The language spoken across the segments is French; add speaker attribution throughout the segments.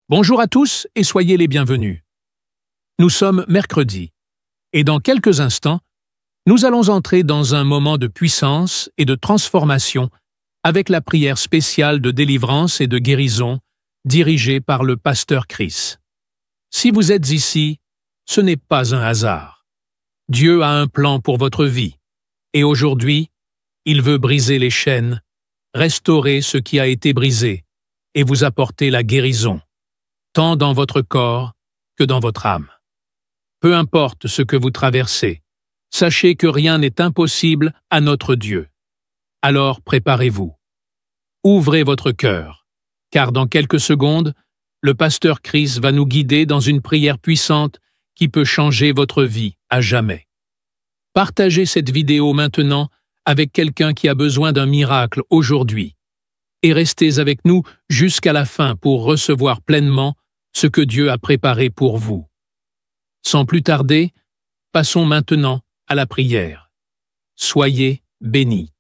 Speaker 1: Bonjour à tous et soyez les bienvenus. Nous sommes mercredi et dans quelques instants, nous allons entrer dans un moment de puissance et de transformation avec la prière spéciale de délivrance et de guérison dirigée par le pasteur Chris. Si vous êtes ici, ce n'est pas un hasard. Dieu a un plan pour votre vie et aujourd'hui, il veut briser les chaînes, restaurer ce qui a été brisé et vous apporter la guérison, tant dans votre corps que dans votre âme. Peu importe ce que vous traversez, sachez que rien n'est impossible à notre Dieu. Alors préparez-vous. Ouvrez votre cœur, car dans quelques secondes, le pasteur Chris va nous guider dans une prière puissante qui peut changer votre vie à jamais. Partagez cette vidéo maintenant avec quelqu'un qui a besoin d'un miracle aujourd'hui et restez avec nous jusqu'à la fin pour recevoir pleinement ce que Dieu a préparé pour vous. Sans plus tarder, passons maintenant à la prière. Soyez bénis.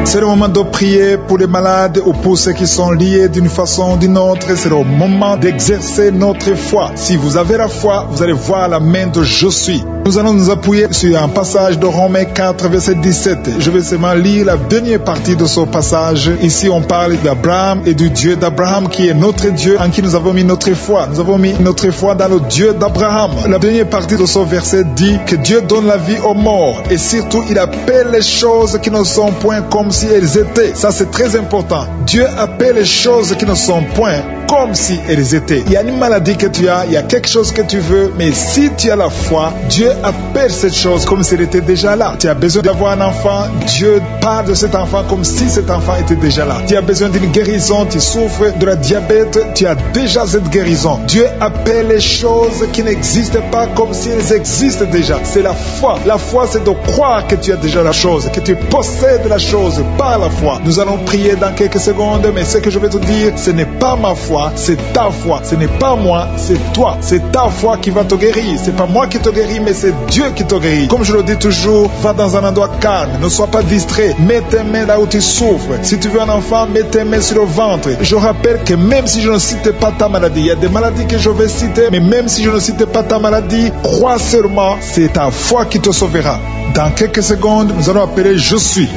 Speaker 2: C'est le moment de prier pour les malades ou pour ceux qui sont liés d'une façon ou d'une autre. C'est le moment d'exercer notre foi. Si vous avez la foi, vous allez voir la main de Je suis. Nous allons nous appuyer sur un passage de Romains 4, verset 17. Je vais seulement lire la dernière partie de ce passage. Ici, on parle d'Abraham et du Dieu d'Abraham qui est notre Dieu en qui nous avons mis notre foi. Nous avons mis notre foi dans le Dieu d'Abraham. La dernière partie de ce verset dit que Dieu donne la vie aux morts et surtout, il appelle les choses qui ne sont point comme si elles étaient. Ça, c'est très important. Dieu appelle les choses qui ne sont point comme si elles étaient. Il y a une maladie que tu as, il y a quelque chose que tu veux, mais si tu as la foi, Dieu appelle cette chose comme si elle était déjà là. Tu as besoin d'avoir un enfant, Dieu parle de cet enfant comme si cet enfant était déjà là. Tu as besoin d'une guérison, tu souffres de la diabète, tu as déjà cette guérison. Dieu appelle les choses qui n'existent pas comme si elles existent déjà. C'est la foi. La foi, c'est de croire que tu as déjà la chose, que tu possèdes la chose par la foi. Nous allons prier dans quelques secondes, mais ce que je vais te dire, ce n'est pas ma foi, c'est ta foi. Ce n'est pas moi, c'est toi. C'est ta foi qui va te guérir. C'est pas moi qui te guéris, mais c'est Dieu qui te guérit. Comme je le dis toujours, va dans un endroit calme, ne sois pas distrait. Mets tes mains là où tu souffres. Si tu veux un enfant, mets tes mains sur le ventre. Je rappelle que même si je ne cite pas ta maladie, il y a des maladies que je vais citer, mais même si je ne cite pas ta maladie, crois seulement, c'est ta foi qui te sauvera. Dans quelques secondes, nous allons appeler Je suis.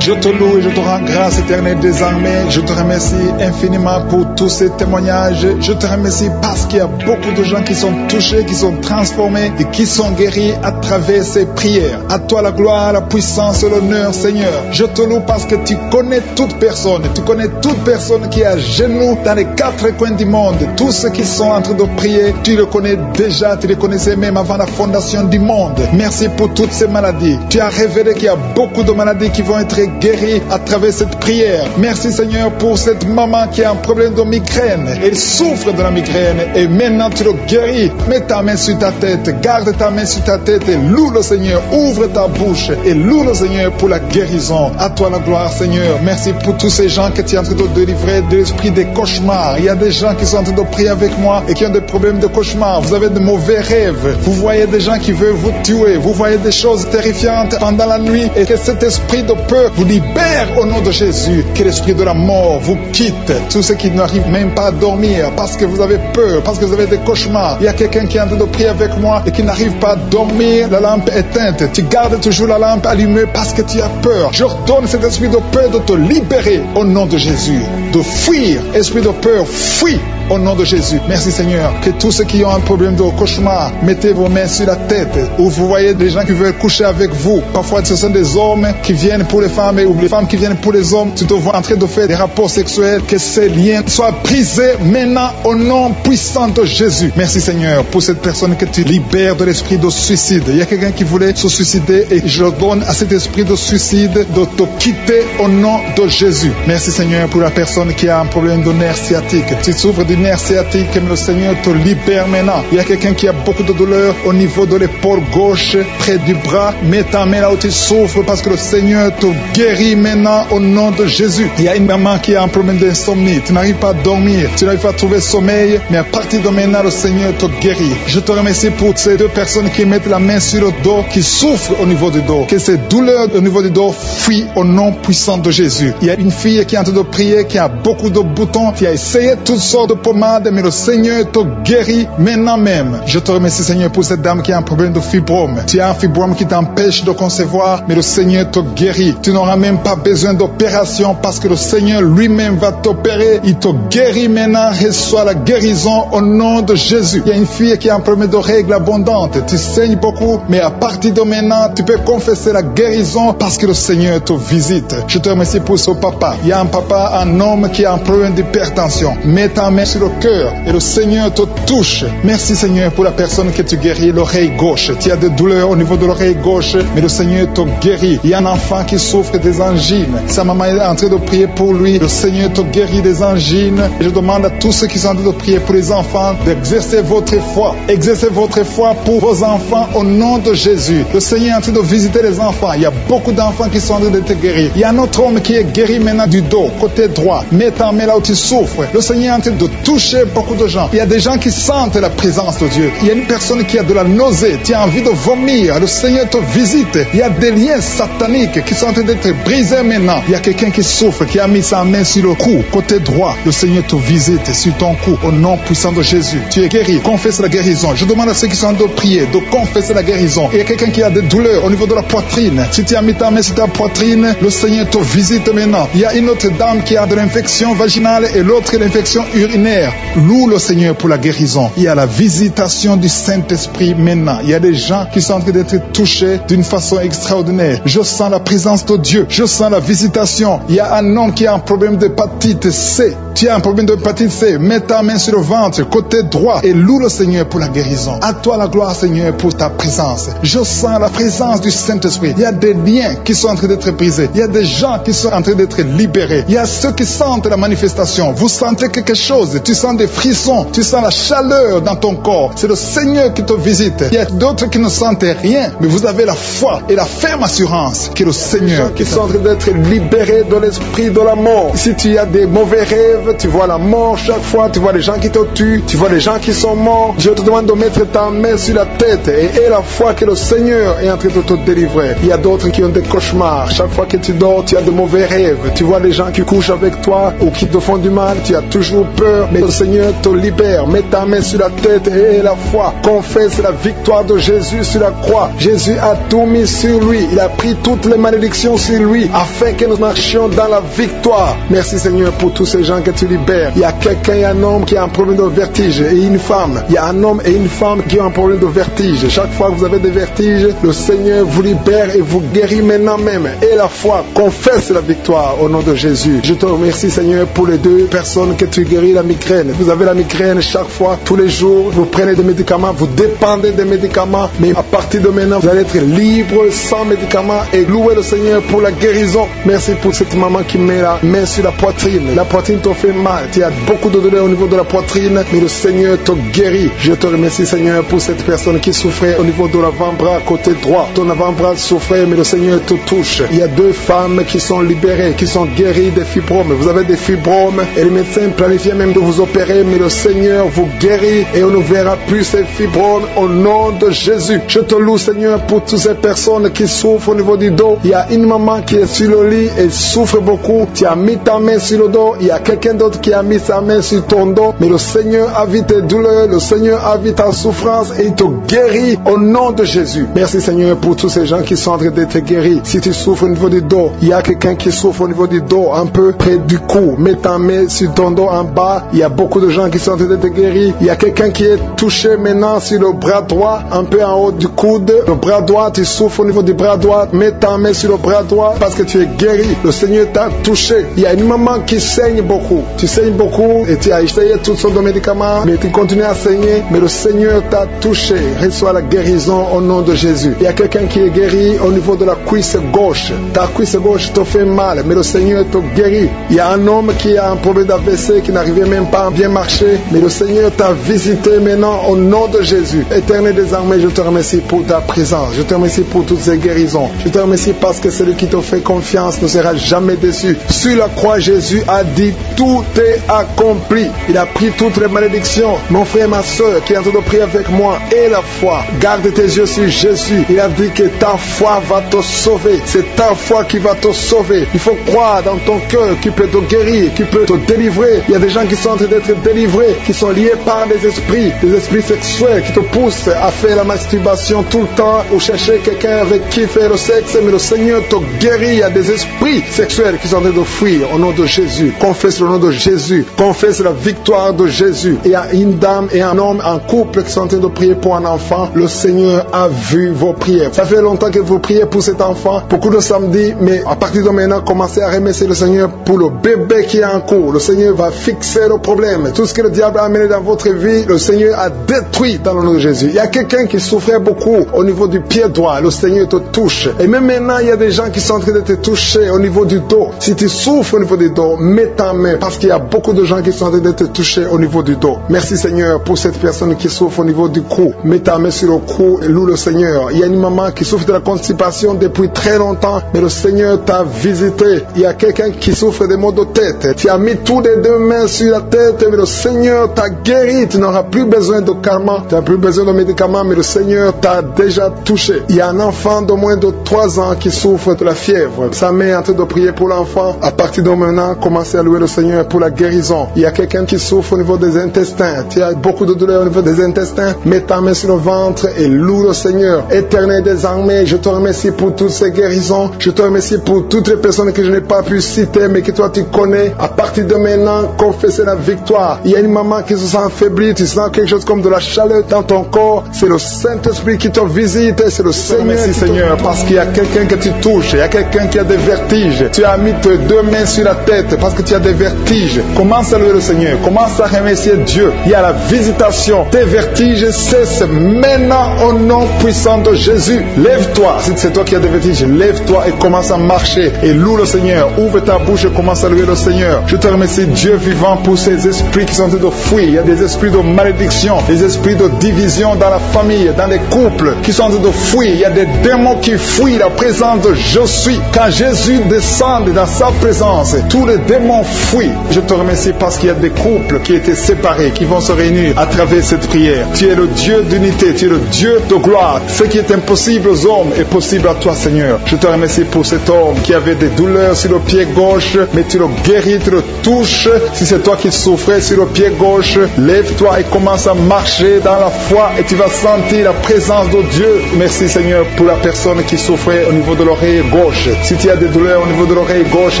Speaker 2: Je te loue et je te rends grâce éternelle des armées. Je te remercie infiniment pour tous ces témoignages. Je te remercie parce qu'il y a beaucoup de gens qui sont touchés, qui sont transformés et qui sont guéris à travers ces prières. À toi la gloire, la puissance et l'honneur, Seigneur. Je te loue parce que tu connais toute personne. Tu connais toute personne qui est à genoux dans les quatre coins du monde. Tous ceux qui sont en train de prier, tu les connais déjà. Tu les connaissais même avant la fondation du monde. Merci pour toutes ces maladies. Tu as révélé qu'il y a beaucoup de maladies qui vont être guérie à travers cette prière. Merci Seigneur pour cette maman qui a un problème de migraine. Elle souffre de la migraine et maintenant tu le guéris. Mets ta main sur ta tête, garde ta main sur ta tête et loue le Seigneur. Ouvre ta bouche et loue le Seigneur pour la guérison. À toi la gloire Seigneur. Merci pour tous ces gens que tu es en train de délivrer de l'esprit des cauchemars. Il y a des gens qui sont en train de prier avec moi et qui ont des problèmes de cauchemars. Vous avez de mauvais rêves. Vous voyez des gens qui veulent vous tuer. Vous voyez des choses terrifiantes pendant la nuit et que cet esprit de peur vous libère au nom de Jésus. Que l'esprit de la mort vous quitte. Tous ceux qui n'arrivent même pas à dormir parce que vous avez peur, parce que vous avez des cauchemars. Il y a quelqu'un qui est en train de prier avec moi et qui n'arrive pas à dormir, la lampe éteinte. Tu gardes toujours la lampe allumée parce que tu as peur. Je ordonne cet esprit de peur de te libérer au nom de Jésus. De fuir. Esprit de peur, fuis au nom de Jésus. Merci Seigneur. Que tous ceux qui ont un problème de cauchemar, mettez vos mains sur la tête. Ou vous voyez des gens qui veulent coucher avec vous. Parfois ce sont des hommes qui viennent pour les femmes ou les femmes qui viennent pour les hommes. Tu te vois en train de faire des rapports sexuels. Que ces liens soient brisés maintenant au nom puissant de Jésus. Merci Seigneur pour cette personne que tu libères de l'esprit de suicide. Il y a quelqu'un qui voulait se suicider et je donne à cet esprit de suicide de te quitter au nom de Jésus. Merci Seigneur pour la personne qui a un problème de nerf sciatique. Tu souffres d'une du nerf sciatique, mais le Seigneur te libère maintenant. Il y a quelqu'un qui a beaucoup de douleur au niveau de l'épaule gauche, près du bras. Mets ta main là où tu souffres parce que le Seigneur te guérit maintenant au nom de Jésus. Il y a une maman qui a un problème d'insomnie. Tu n'arrives pas à dormir, tu n'arrives pas à trouver sommeil, mais à partir de maintenant, le Seigneur te guérit. Je te remercie pour ces deux personnes qui mettent la main sur le dos, qui souffrent au niveau du dos. Que ces douleurs au niveau du dos fuient au nom puissant de Jésus. Il y a une fille qui est en train de prier, qui a beaucoup de boutons, qui a essayé toutes sortes de pommades, mais le Seigneur te guérit maintenant même. Je te remercie, Seigneur, pour cette dame qui a un problème de fibrome. Tu as un fibrome qui t'empêche de concevoir, mais le Seigneur te guérit. Tu n'auras même pas besoin d'opération parce que le Seigneur lui-même va t'opérer. Il te guérit maintenant. Reçois la guérison au nom de Jésus. Il y a une fille qui a un problème de règles abondantes. Tu saignes beaucoup, mais à partir de maintenant, tu peux confesser la guérison parce que le Seigneur te visite. Je te remercie pour ce papa. Il y a un papa, un homme qui a un problème d'hypertension. Mets ta main sur le cœur et le Seigneur te touche. Merci Seigneur pour la personne que tu guéris, l'oreille gauche. Tu as des douleurs au niveau de l'oreille gauche, mais le Seigneur te guérit. Il y a un enfant qui souffre des angines. Sa maman est en train de prier pour lui. Le Seigneur te guérit des angines. Et je demande à tous ceux qui sont en train de prier pour les enfants d'exercer votre foi. Exercez votre foi pour vos enfants au nom de Jésus. Le Seigneur est en train de visiter les enfants. Il y a beaucoup d'enfants qui sont en train d'être guéris. Il y a un autre homme qui est guéri maintenant du dos, côté droit. Mets ta main là où tu souffres. Le Seigneur est en train de toucher beaucoup de gens. Il y a des gens qui sentent la présence de Dieu. Il y a une personne qui a de la nausée. Tu as envie de vomir. Le Seigneur te visite. Il y a des liens sataniques qui sont en train d'être brisés maintenant. Il y a quelqu'un qui souffre, qui a mis sa main sur le cou, côté droit. Le Seigneur te visite sur ton cou au nom puissant de Jésus. Tu es guéri. Confesse la guérison. Je demande à ceux qui sont en train de prier de confesser la guérison. Il y a quelqu'un qui a des douleurs au niveau de la poitrine. Si tu as mis ta main sur ta poitrine, le Seigneur te visite maintenant. Il y a une autre dame qui a de l'infection vaginale et l'autre l'infection urinaire. Loue le Seigneur pour la guérison. Il y a la visitation du Saint-Esprit maintenant. Il y a des gens qui sont en train d'être touchés d'une façon extraordinaire. Je sens la présence de Dieu. Je sens la visitation. Il y a un homme qui a un problème d'hépatite C. Tu as un problème d'hépatite C. Mets ta main sur le ventre, côté droit, et loue le Seigneur pour la guérison. À toi la gloire, Seigneur, pour ta présence. Je sens la présence du Saint-Esprit. Il y a des liens qui sont en train d'être brisés. Il y a des gens qui sont en train d'être libérés. Il y a ceux qui sentent la manifestation. Vous sentez quelque chose. Tu sens des frissons. Tu sens la chaleur dans ton corps. C'est le Seigneur qui te visite. Il y a d'autres qui ne sentent rien, mais vous avez la foi et la ferme assurance que le Seigneur qui sont en train d'être libérés de l'esprit de la mort. Si tu as des mauvais rêves, tu vois la mort chaque fois, tu vois les gens qui te tuent, tu vois les gens qui sont morts. Je te demande de mettre ta main sur la tête et la foi que le Seigneur est en train de te délivrer. Il y a d'autres qui ont des cauchemars. Chaque fois que tu dors, tu as de mauvais rêves. Tu vois les gens qui couchent avec toi ou qui te font du mal. Tu as toujours peur, mais le Seigneur te libère. Mets ta main sur la tête et la foi. Confesse la victoire de Jésus sur la croix. Jésus a tout mis sur lui. Il a pris toutes les malédictions sur lui afin que nous marchions dans la victoire. Merci Seigneur pour tous ces gens que tu libères. Il y a quelqu'un et un homme qui a un problème de vertige et une femme. Il y a un homme et une femme qui ont un problème de vertige. Chaque fois que vous avez des vertiges, le Seigneur vous libère et vous guérit maintenant même. Et la foi confesse la victoire au nom de Jésus. Je te remercie Seigneur pour les deux personnes que tu guéris la migraine. Vous avez la migraine chaque fois, tous les jours, vous prenez des médicaments, vous dépendez des médicaments, mais à partir de maintenant, vous allez être libre sans médicaments et louer le Seigneur pour la guérison. Merci pour cette maman qui met la main sur la poitrine. La poitrine te fait mal, tu as beaucoup de douleur au niveau de la poitrine, mais le Seigneur te guérit. Je te remercie Seigneur pour cette personne qui souffrait au niveau de l'avant-bras côté droit. Ton avant-bras souffrait, mais le Seigneur te touche. Il y a deux femmes qui sont libérées, qui sont guéries des fibromes. Vous avez des fibromes et les médecins planifiaient même de vous opérer, mais le Seigneur vous guérit et on ne verra plus ces fibromes au nom de Jésus. Je te loue Seigneur pour toutes ces personnes qui souffrent au niveau du dos. Il y a une maman qui est sur le lit et souffre beaucoup. Tu as mis ta main sur le dos. Il y a quelqu'un d'autre qui a mis sa main sur ton dos, mais le Seigneur a vu tes douleurs, le Seigneur a vu ta souffrance et il te guérit au nom de Jésus. Merci Seigneur pour tous ces gens qui sont en train d'être guéris. Si tu souffres au niveau du dos, il y a quelqu'un qui souffre au niveau du dos, un peu près du cou. Mets ta main sur ton dos en bas. Il y a beaucoup de gens qui sont en train d'être guéris. Il y a quelqu'un qui est touché maintenant sur le bras droit, un peu en haut du coude. Le bras droit, tu souffres au niveau du bras droit. Mets ta main sur le bras droit parce que tu es guéri. Le Seigneur t'a touché. Il y a une maman qui saigne beaucoup. Tu saignes beaucoup et tu as essayé toutes sortes de médicaments, mais tu continues à saigner. Mais le Seigneur t'a touché. Reçois la guérison au nom de Jésus. Il y a quelqu'un qui est guéri au niveau de la cuisse gauche. Ta cuisse gauche te fait mal, mais le Seigneur te guérit. Il y a un homme qui a un problème d'AVC qui n'arrivait même même pas bien marché, mais le Seigneur t'a visité maintenant au nom de Jésus. Éternel des armées, je te remercie pour ta présence. Je te remercie pour toutes ces guérisons. Je te remercie parce que celui qui te fait confiance ne sera jamais déçu. Sur la croix, Jésus a dit tout est accompli. Il a pris toutes les malédictions. Mon frère et ma soeur qui est en train de prier avec moi, et la foi. Garde tes yeux sur Jésus. Il a dit que ta foi va te sauver. C'est ta foi qui va te sauver. Il faut croire dans ton cœur qui peut te guérir, qui peut te délivrer. Il y a des gens qui sont en train d'être délivrés, qui sont liés par des esprits sexuels qui te poussent à faire la masturbation tout le temps ou chercher quelqu'un avec qui faire le sexe, mais le Seigneur te guérit. Il y a des esprits sexuels qui sont en train de fuir au nom de Jésus. Confesse le nom de Jésus. Confesse la victoire de Jésus. Il y a une dame et un homme en couple qui sont en train de prier pour un enfant. Le Seigneur a vu vos prières. Ça fait longtemps que vous priez pour cet enfant. Beaucoup de samedis, mais à partir de maintenant, commencez à remercier le Seigneur pour le bébé qui est en cours. Le Seigneur va fixer le problème. Tout ce que le diable a amené dans votre vie, le Seigneur a détruit dans le nom de Jésus. Il y a quelqu'un qui souffrait beaucoup au niveau du pied droit. Le Seigneur te touche. Et même maintenant, il y a des gens qui sont en train de te toucher au niveau du dos. Si tu souffres au niveau du dos, mets ta main parce qu'il y a beaucoup de gens qui sont en train de te toucher au niveau du dos. Merci Seigneur pour cette personne qui souffre au niveau du cou. Mets ta main sur le cou et loue le Seigneur. Il y a une maman qui souffre de la constipation depuis très longtemps, mais le Seigneur t'a visité. Il y a quelqu'un qui souffre des maux de tête. Tu as mis toutes les deux mains sur la tête, mais le Seigneur t'a guéri. Tu n'auras plus besoin de karma, tu n'as plus besoin de médicaments, mais le Seigneur t'a déjà touché. Il y a un enfant de moins de 3 ans qui souffre de la fièvre. Sa mère est en train de prier pour l'enfant. À partir de maintenant, commencez à louer le Seigneur pour la guérison. Il y a quelqu'un qui souffre au niveau des intestins. Tu as beaucoup de douleurs au niveau des intestins. Mets ta main sur le ventre et loue le Seigneur. Éternel des armées, je te remercie pour toutes ces guérisons. Je te remercie pour toutes les personnes que je n'ai pas pu citer, mais que toi tu connais. À partir de maintenant, confessez la victoire. Il y a une maman qui se sent affaiblie. Tu sens quelque chose comme de la chaleur dans ton corps. C'est le Saint-Esprit qui te visite. C'est le Seigneur. Merci Seigneur, parce qu'il y a quelqu'un que tu touches. Il y a quelqu'un qui a des vertiges. Tu as mis tes 2 mains sur la tête parce que tu as des vertiges. Commence à louer le Seigneur. Commence à remercier Dieu. Il y a la visitation. Tes vertiges cessent maintenant au nom puissant de Jésus. Lève-toi. Si c'est toi qui as des vertiges, lève-toi et commence à marcher. Et loue le Seigneur. Ouvre ta bouche et commence à louer le Seigneur. Je te remercie Dieu vivant pour ces esprits qui sont en train de fuir. Il y a des esprits de malédiction, des esprits de division dans la famille, dans les couples qui sont en train de fuir. Il y a des démons qui fuient la présence de Je suis. Quand Jésus descend dans sa présence, tous les démons fuient. Je te remercie parce qu'il y a des couples qui étaient séparés, qui vont se réunir à travers cette prière. Tu es le Dieu d'unité, tu es le Dieu de gloire. Ce qui est impossible aux hommes est possible à toi, Seigneur. Je te remercie pour cet homme qui avait des douleurs sur le pied gauche, mais tu le guéris, tu le touches. Si c'est toi qui souffrais sur le pied gauche, lève-toi et commence à marcher dans la foi et tu vas sentir la présence de Dieu. Merci, Seigneur, pour la personne qui souffrait au niveau de l'oreille gauche. Si tu as des douleurs au niveau de l'oreille gauche,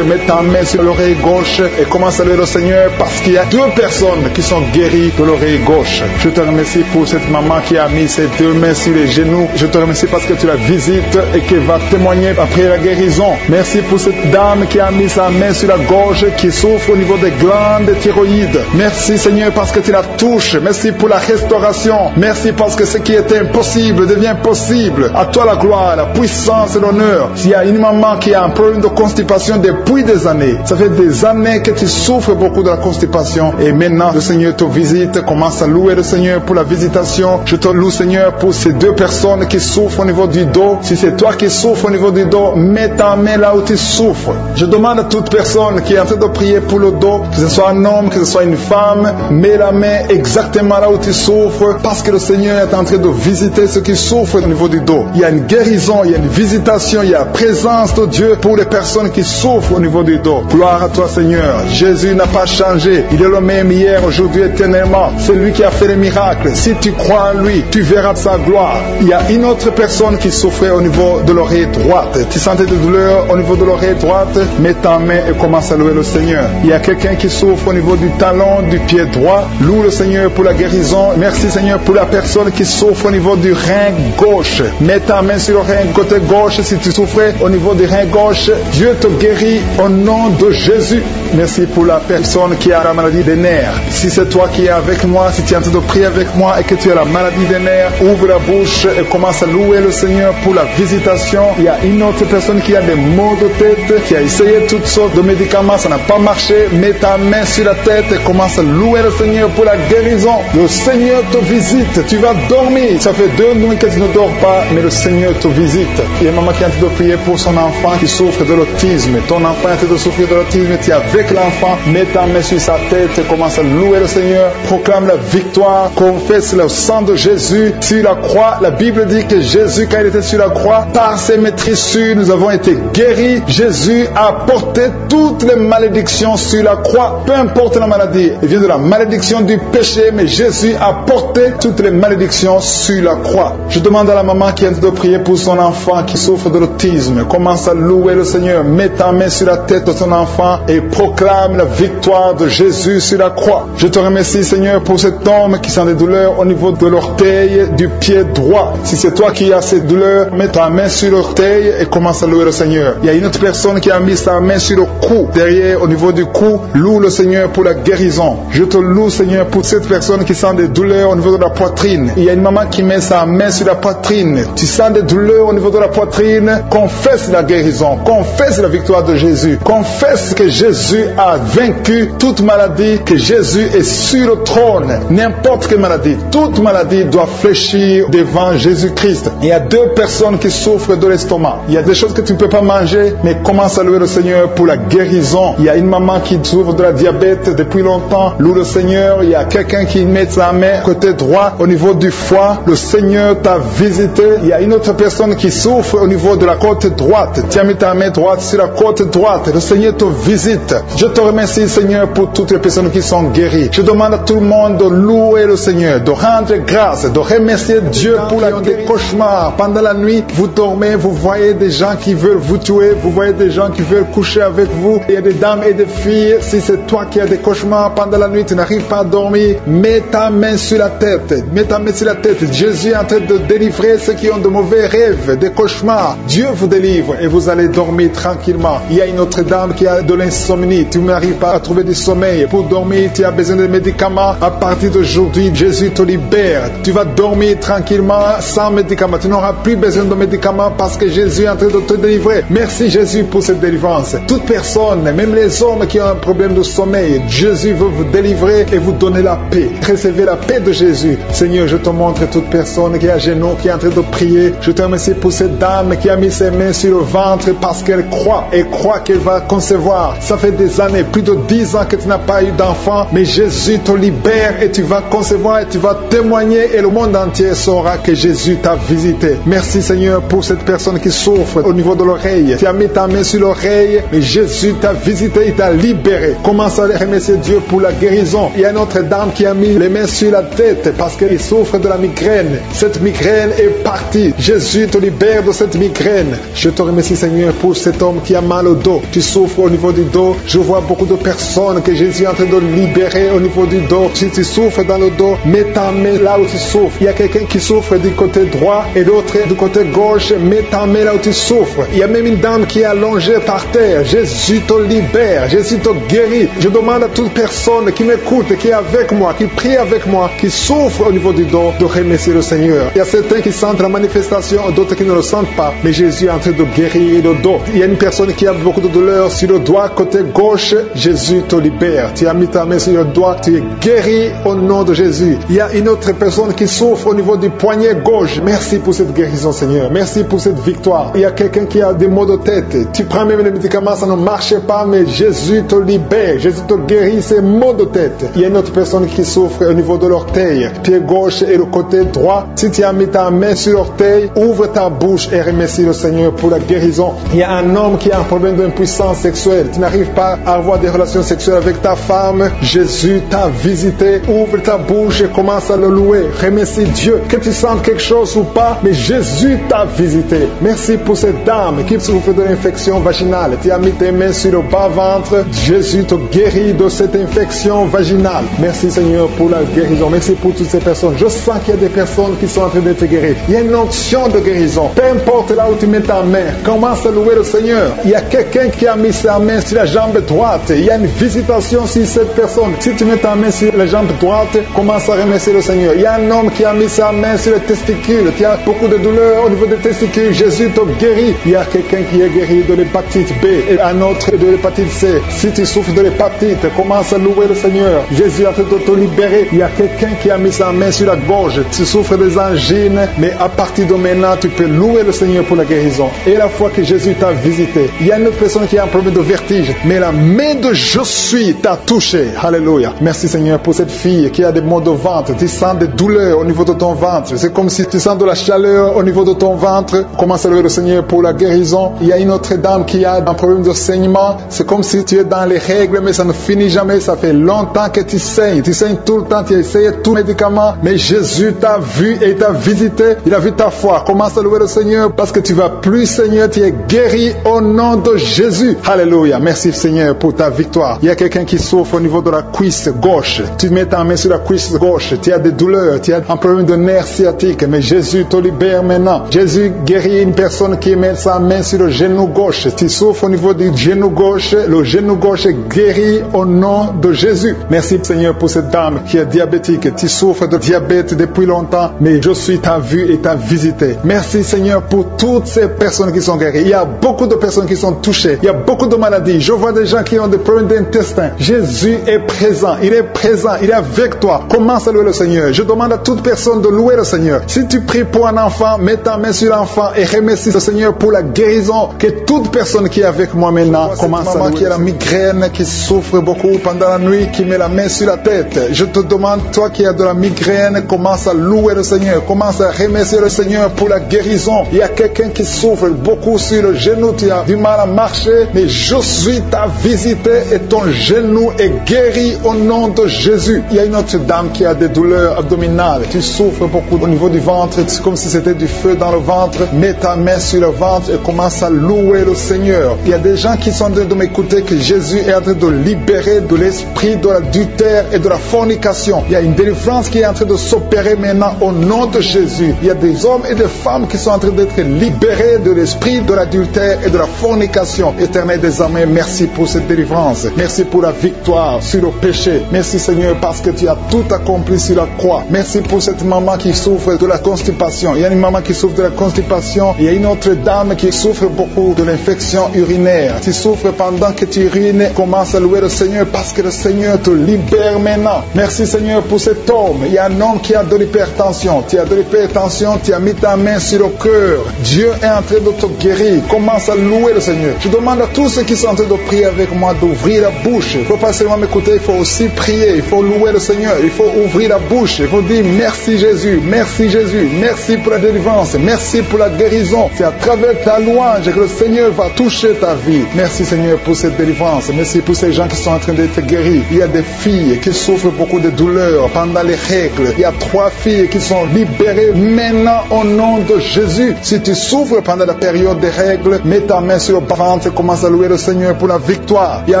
Speaker 2: mets ta main sur l'oreille gauche et commence à louer le Seigneur parce qu'il y a 2 personnes qui sont guéries de l'oreille gauche. Je te remercie pour cette maman qui a mis ses 2 mains sur les genoux. Je te remercie parce que tu la visites et qu'elle va témoigner après la guérison. Merci pour cette dame qui a mis sa main sur la gorge, qui souffre au niveau des glandes thyroïdes. Merci, Seigneur, parce que tu la touches. Merci pour la restauration. Merci parce que ce qui était impossible devient possible. À toi la gloire, la puissance et l'honneur. S'il y a une maman qui a un problème de constipation depuis des années, ça fait des années que tu souffres beaucoup de la constipation et maintenant le Seigneur te visite. Commence à louer le Seigneur pour la visitation. Je te loue, Seigneur, pour ces 2 personnes qui souffrent au niveau du dos. Si c'est toi qui souffres au niveau du dos, mets ta main là où tu souffres. Je demande à toute personne qui est en train de prier pour le dos, que ce soit un homme, que ce soit une femme, mets la main exactement là où tu souffres parce que le Seigneur est en train de visiter ceux qui souffrent au niveau du dos. Il y a une guérison, il y a une visitation, il y a la présence de Dieu pour les personnes qui souffrent au niveau du dos. Gloire à toi, Seigneur. Jésus n'a pas changé. Il est le même hier, aujourd'hui, éternellement. C'est lui qui a fait les miracles. Si tu crois en lui, tu verras sa gloire. Il y a une autre personne qui souffrait au niveau de l'oreille droite. Tu sentais des douleurs au niveau de l'oreille droite, mets ta main et commence à louer le Seigneur. Il y a quelqu'un qui souffre au niveau du talon du pied droit. Loue le Seigneur pour la guérison. Merci, Seigneur, pour la personne qui souffre au niveau du rein gauche. Mets ta main sur le rein côté gauche. Si tu souffrais au niveau du rein gauche, Dieu te guérit au nom de Jésus. Merci pour la personne qui a la maladie des nerfs. Si c'est toi qui es avec moi, si tu es en train de prier avec moi et que tu as la maladie des nerfs, ouvre la bouche et commence à louer le Seigneur pour la visitation. Il y a une autre personne qui a des maux de tête, qui a essayé toutes sortes de médicaments, ça n'a pas marché. Mets ta main sur la tête tête et commence à louer le Seigneur pour la guérison. Le Seigneur te visite, tu vas dormir. Ça fait 2 nuits que tu ne dors pas, mais le Seigneur te visite. Il y a une maman qui est en train de prier pour son enfant qui souffre de l'autisme. Ton enfant est en train de souffrir de l'autisme, tu es avec l'enfant, mets ta main sur sa tête et commence à louer le Seigneur. Proclame la victoire, confesse le sang de Jésus sur la croix. La Bible dit que Jésus, quand il était sur la croix, par ses maîtrissures, nous avons été guéris. Jésus a porté toutes les malédictions sur la croix. Peu importe la maladie, il vient de la malédiction du péché, mais Jésus a porté toutes les malédictions sur la croix. Je demande à la maman qui est en train de prier pour son enfant qui souffre de l'autisme. Commence à louer le Seigneur. Mets ta main sur la tête de ton enfant et proclame la victoire de Jésus sur la croix. Je te remercie, Seigneur, pour cet homme qui sent des douleurs au niveau de l'orteil du pied droit. Si c'est toi qui as ces douleurs, mets ta main sur l'orteil et commence à louer le Seigneur. Il y a une autre personne qui a mis sa main sur le cou, derrière, au niveau du cou. Loue le Seigneur pour la guérison. Je te loue, Seigneur, pour cette personne qui sent des douleurs au niveau de la poitrine. Il y a une maman qui met sa main sur la poitrine. Tu sens des douleurs au niveau de la poitrine. Confesse la guérison. Confesse la victoire de Jésus. Confesse que Jésus a vaincu toute maladie, que Jésus est sur le trône. N'importe quelle maladie, toute maladie doit fléchir devant Jésus-Christ. Il y a 2 personnes qui souffrent de l'estomac. Il y a des choses que tu ne peux pas manger, mais commence à louer le Seigneur pour la guérison. Il y a une maman qui souffre de la diabète depuis longtemps. Loue le Seigneur. Il y a quelqu'un qui met sa main côté droit au niveau du foie. Le Seigneur t'a visité. Il y a une autre personne qui souffre au niveau de la côte droite. Tu as mis ta main droite sur la côte droite. Le Seigneur te visite. Je te remercie, Seigneur, pour toutes les personnes qui sont guéries. Je demande à tout le monde de louer le Seigneur, de rendre grâce, de remercier Dieu pour des cauchemars. Pendant la nuit, vous dormez, vous voyez des gens qui veulent vous tuer, vous voyez des gens qui veulent coucher avec vous. Il y a des dames et des filles. Si c'est toi qui as des cauchemars pendant la nuit, tu n'arrives pas à dormir, mets ta main sur la tête. Mets ta main sur la tête. Jésus est en train de délivrer ceux qui ont de mauvais rêves, des cauchemars. Dieu vous délivre et vous allez dormir tranquillement. Il y a une autre dame qui a de l'insomnie. Tu n'arrives pas à trouver du sommeil. Pour dormir, tu as besoin de médicaments. À partir d'aujourd'hui, Jésus te libère. Tu vas dormir tranquillement sans médicaments. Tu n'auras plus besoin de médicaments parce que Jésus est en train de te délivrer. Merci Jésus pour cette délivrance. Toute personne, même les hommes qui ont un problème de sommeil, Jésus veut vous délivrer et vous donner la paix. Recevez la paix de Jésus. Seigneur, je te montre toute personne qui est à genoux, qui est en train de prier. Je te remercie pour cette dame qui a mis ses mains sur le ventre parce qu'elle croit et croit qu'elle va concevoir. Ça fait des années, plus de 10 ans que tu n'as pas eu d'enfant, mais Jésus te libère et tu vas concevoir et tu vas témoigner et le monde entier saura que Jésus t'a visité. Merci Seigneur pour cette personne qui souffre au niveau de l'oreille. Tu as mis ta main sur l'oreille, mais Jésus t'a visité, il t'a libéré. Commence à remercier Dieu pour la guérison. Il y a une autre dame qui a mis les mains sur la tête parce qu'elle souffre de la migraine. Cette migraine est partie. Jésus te libère de cette migraine. Je te remercie Seigneur pour cet homme qui a mal au dos. Tu souffres au niveau du dos. Je vois beaucoup de personnes que Jésus est en train de libérer au niveau du dos. Si tu souffres dans le dos, mets ta main là où tu souffres. Il y a quelqu'un qui souffre du côté droit et l'autre du côté gauche. Mets ta main là où tu souffres. Il y a même une dame qui est allongée par terre. Jésus te libère. Jésus te guérit. Je demande à toute personne qui m'écoute, qui est avec moi, qui prie avec moi, qui souffre au niveau du dos, de remercier le Seigneur. Il y a certains qui sentent la manifestation, d'autres qui ne le sentent pas. Mais Jésus est en train de guérir le dos. Il y a une personne qui a beaucoup de douleur sur le doigt, côté gauche. Jésus te libère. Tu as mis ta main sur le doigt. Tu es guéri au nom de Jésus. Il y a une autre personne qui souffre au niveau du poignet gauche. Merci pour cette guérison, Seigneur. Merci pour cette victoire. Il y a quelqu'un qui a des maux de tête. Tu prends même les médicaments, ça ne marche pas, mais Jésus te libère. Jésus te guérit ces maux de tête. Il y a une autre personne qui souffre au niveau de l'orteil, pied gauche et le côté droit. Si tu as mis ta main sur l'orteil, ouvre ta bouche et remercie le Seigneur pour la guérison. Il y a un homme qui a un problème d'impuissance sexuelle. Tu n'arrives pas à avoir des relations sexuelles avec ta femme. Jésus t'a visité. Ouvre ta bouche et commence à le louer. Remercie Dieu. Que tu sentes quelque chose ou pas, mais Jésus t'a visité. Merci pour cette dame qui souffre de l'infection vaginale. Tu as mis tes mains sur le bas-ventre. Jésus te guérit de cette infection vaginale. Merci Seigneur pour la guérison. Merci pour toutes ces personnes. Je sens qu'il y a des personnes qui sont en train d'être guéries. Il y a une onction de guérison. Peu importe là où tu mets ta main, commence à louer le Seigneur. Il y a quelqu'un qui a mis sa main sur la jambe droite. Il y a une visitation sur cette personne. Si tu mets ta main sur la jambe droite, commence à remercier le Seigneur. Il y a un homme qui a mis sa main sur les testicules. Tu as beaucoup de douleurs au niveau des testicules. Jésus te guérit. Il y a quelqu'un qui est guéri de l'hépatite B et un autre de l'hépatite C. Si tu souffres de l'hépatite, commence à louer le Seigneur. Jésus est en train de te libérer. Il y a quelqu'un qui a mis sa main sur la gorge. Tu souffres des angines, mais à partir de maintenant, tu peux louer le Seigneur pour la guérison. Et la fois que Jésus t'a visité, il y a une autre personne qui a un problème de vertige, mais la main de Je suis t'a touché. Alléluia. Merci Seigneur pour cette fille qui a des maux de ventre. Tu sens des douleurs au niveau de ton ventre. C'est comme si tu sens de la chaleur au niveau de ton ventre. Commence à louer le Seigneur pour la guérison. Il y a une autre dame qui a un problème de saignement. C'est comme si tu es dans les règles, mais ça ne finit jamais. Ça fait longtemps que tu saignes. Tu saignes tout le temps. Tu as essayé tout médicament, mais Jésus t'a vu et t'a visité. Il a vu ta foi. Commence à louer le Seigneur parce que tu vas plus saigner. Tu es guéri au nom de Jésus. Alléluia. Merci Seigneur pour ta victoire. Il y a quelqu'un qui souffre au niveau de la cuisse gauche. Tu mets ta main sur la cuisse gauche. Tu as des douleurs. Tu as un problème de nerf sciatique, mais Jésus te libère maintenant. Jésus guérit une personne qui met sa main sur le genou gauche. Tu souffres au niveau du genou gauche. Le genou gauche est guéri au nom de Jésus. Merci Seigneur pour cette dame qui est diabétique. Tu souffres de diabète depuis longtemps, mais Je suis t'a vu et t'a visité. Merci Seigneur pour toutes ces personnes qui sont guéries. Il y a beaucoup de personnes qui sont touchées. Il y a beaucoup de maladies. Je vois des gens qui ont des problèmes d'intestin. Jésus est présent. Il est présent. Il est avec toi. Commence à louer le Seigneur. Je demande à toute personne de louer le Seigneur. Si tu pries pour un enfant, mets ta main sur l'enfant et remercie le Seigneur pour la guérison. Que toute personne qui est avec moi maintenant commence à louer. Qui a la migraine, qui souffre beaucoup pendant la nuit, qui met la main sur la tête. Je te demande, toi qui as de la migraine, commence à louer le Seigneur. Commence à remercier le Seigneur pour la guérison. Il y a quelqu'un qui souffre beaucoup sur le genou. Tu as du mal à marcher, mais je suis t'a visité et ton genou est guéri au nom de Jésus. Il y a une autre dame qui a des douleurs abdominales. Tu souffres beaucoup au niveau du ventre. C'est comme si c'était du feu dans le ventre. Mets ta main sur le ventre et commence à louer le Seigneur. Il y a des gens qui sont en train de m'écouter que Jésus est en train de libérer de l'esprit de l'adultère et de la fornication. Il y a une délivrance qui est en train de s'opérer maintenant au nom de Jésus. Il y a des hommes et des femmes qui sont en train d'être libérés de l'esprit de l'adultère et de la fornication. Éternel des armées, merci pour cette délivrance. Merci pour la victoire sur le péché. Merci Seigneur parce que tu as tout accompli sur la croix. Merci pour cette maman qui souffre de la constipation. Il y a une maman qui souffre de la constipation. Il y a une autre dame qui souffre beaucoup de l'infection urinaire. Tu souffres pendant que tu urines. Commence à louer le Seigneur parce que le Seigneur te libère maintenant. Merci Seigneur pour cet homme. Il y a un homme qui a de l'hypertension. Tu as de l'hypertension, tu as mis ta main sur le cœur. Dieu est en train de te guérir. Commence à louer le Seigneur. Je demande à tous ceux qui sont en train de prier avec moi d'ouvrir la bouche. Il ne faut pas seulement m'écouter, il faut aussi prier. Il faut louer le Seigneur. Il faut ouvrir la bouche. Il faut dire merci Jésus, merci Jésus, merci pour la délivrance, merci pour la guérison. C'est à travers ta louange que le Seigneur va toucher ta vie. Merci Seigneur pour cette délivrance. Merci pour ces gens qui sont en train d'être guéris. Il y a des filles qui souffrent beaucoup de douleurs pendant les règles. Il y a 3 filles qui sont libérées maintenant au nom de Jésus. Si tu souffres pendant la période des règles, mets ta main sur le ventre et commence à louer le Seigneur pour la victoire. Il y a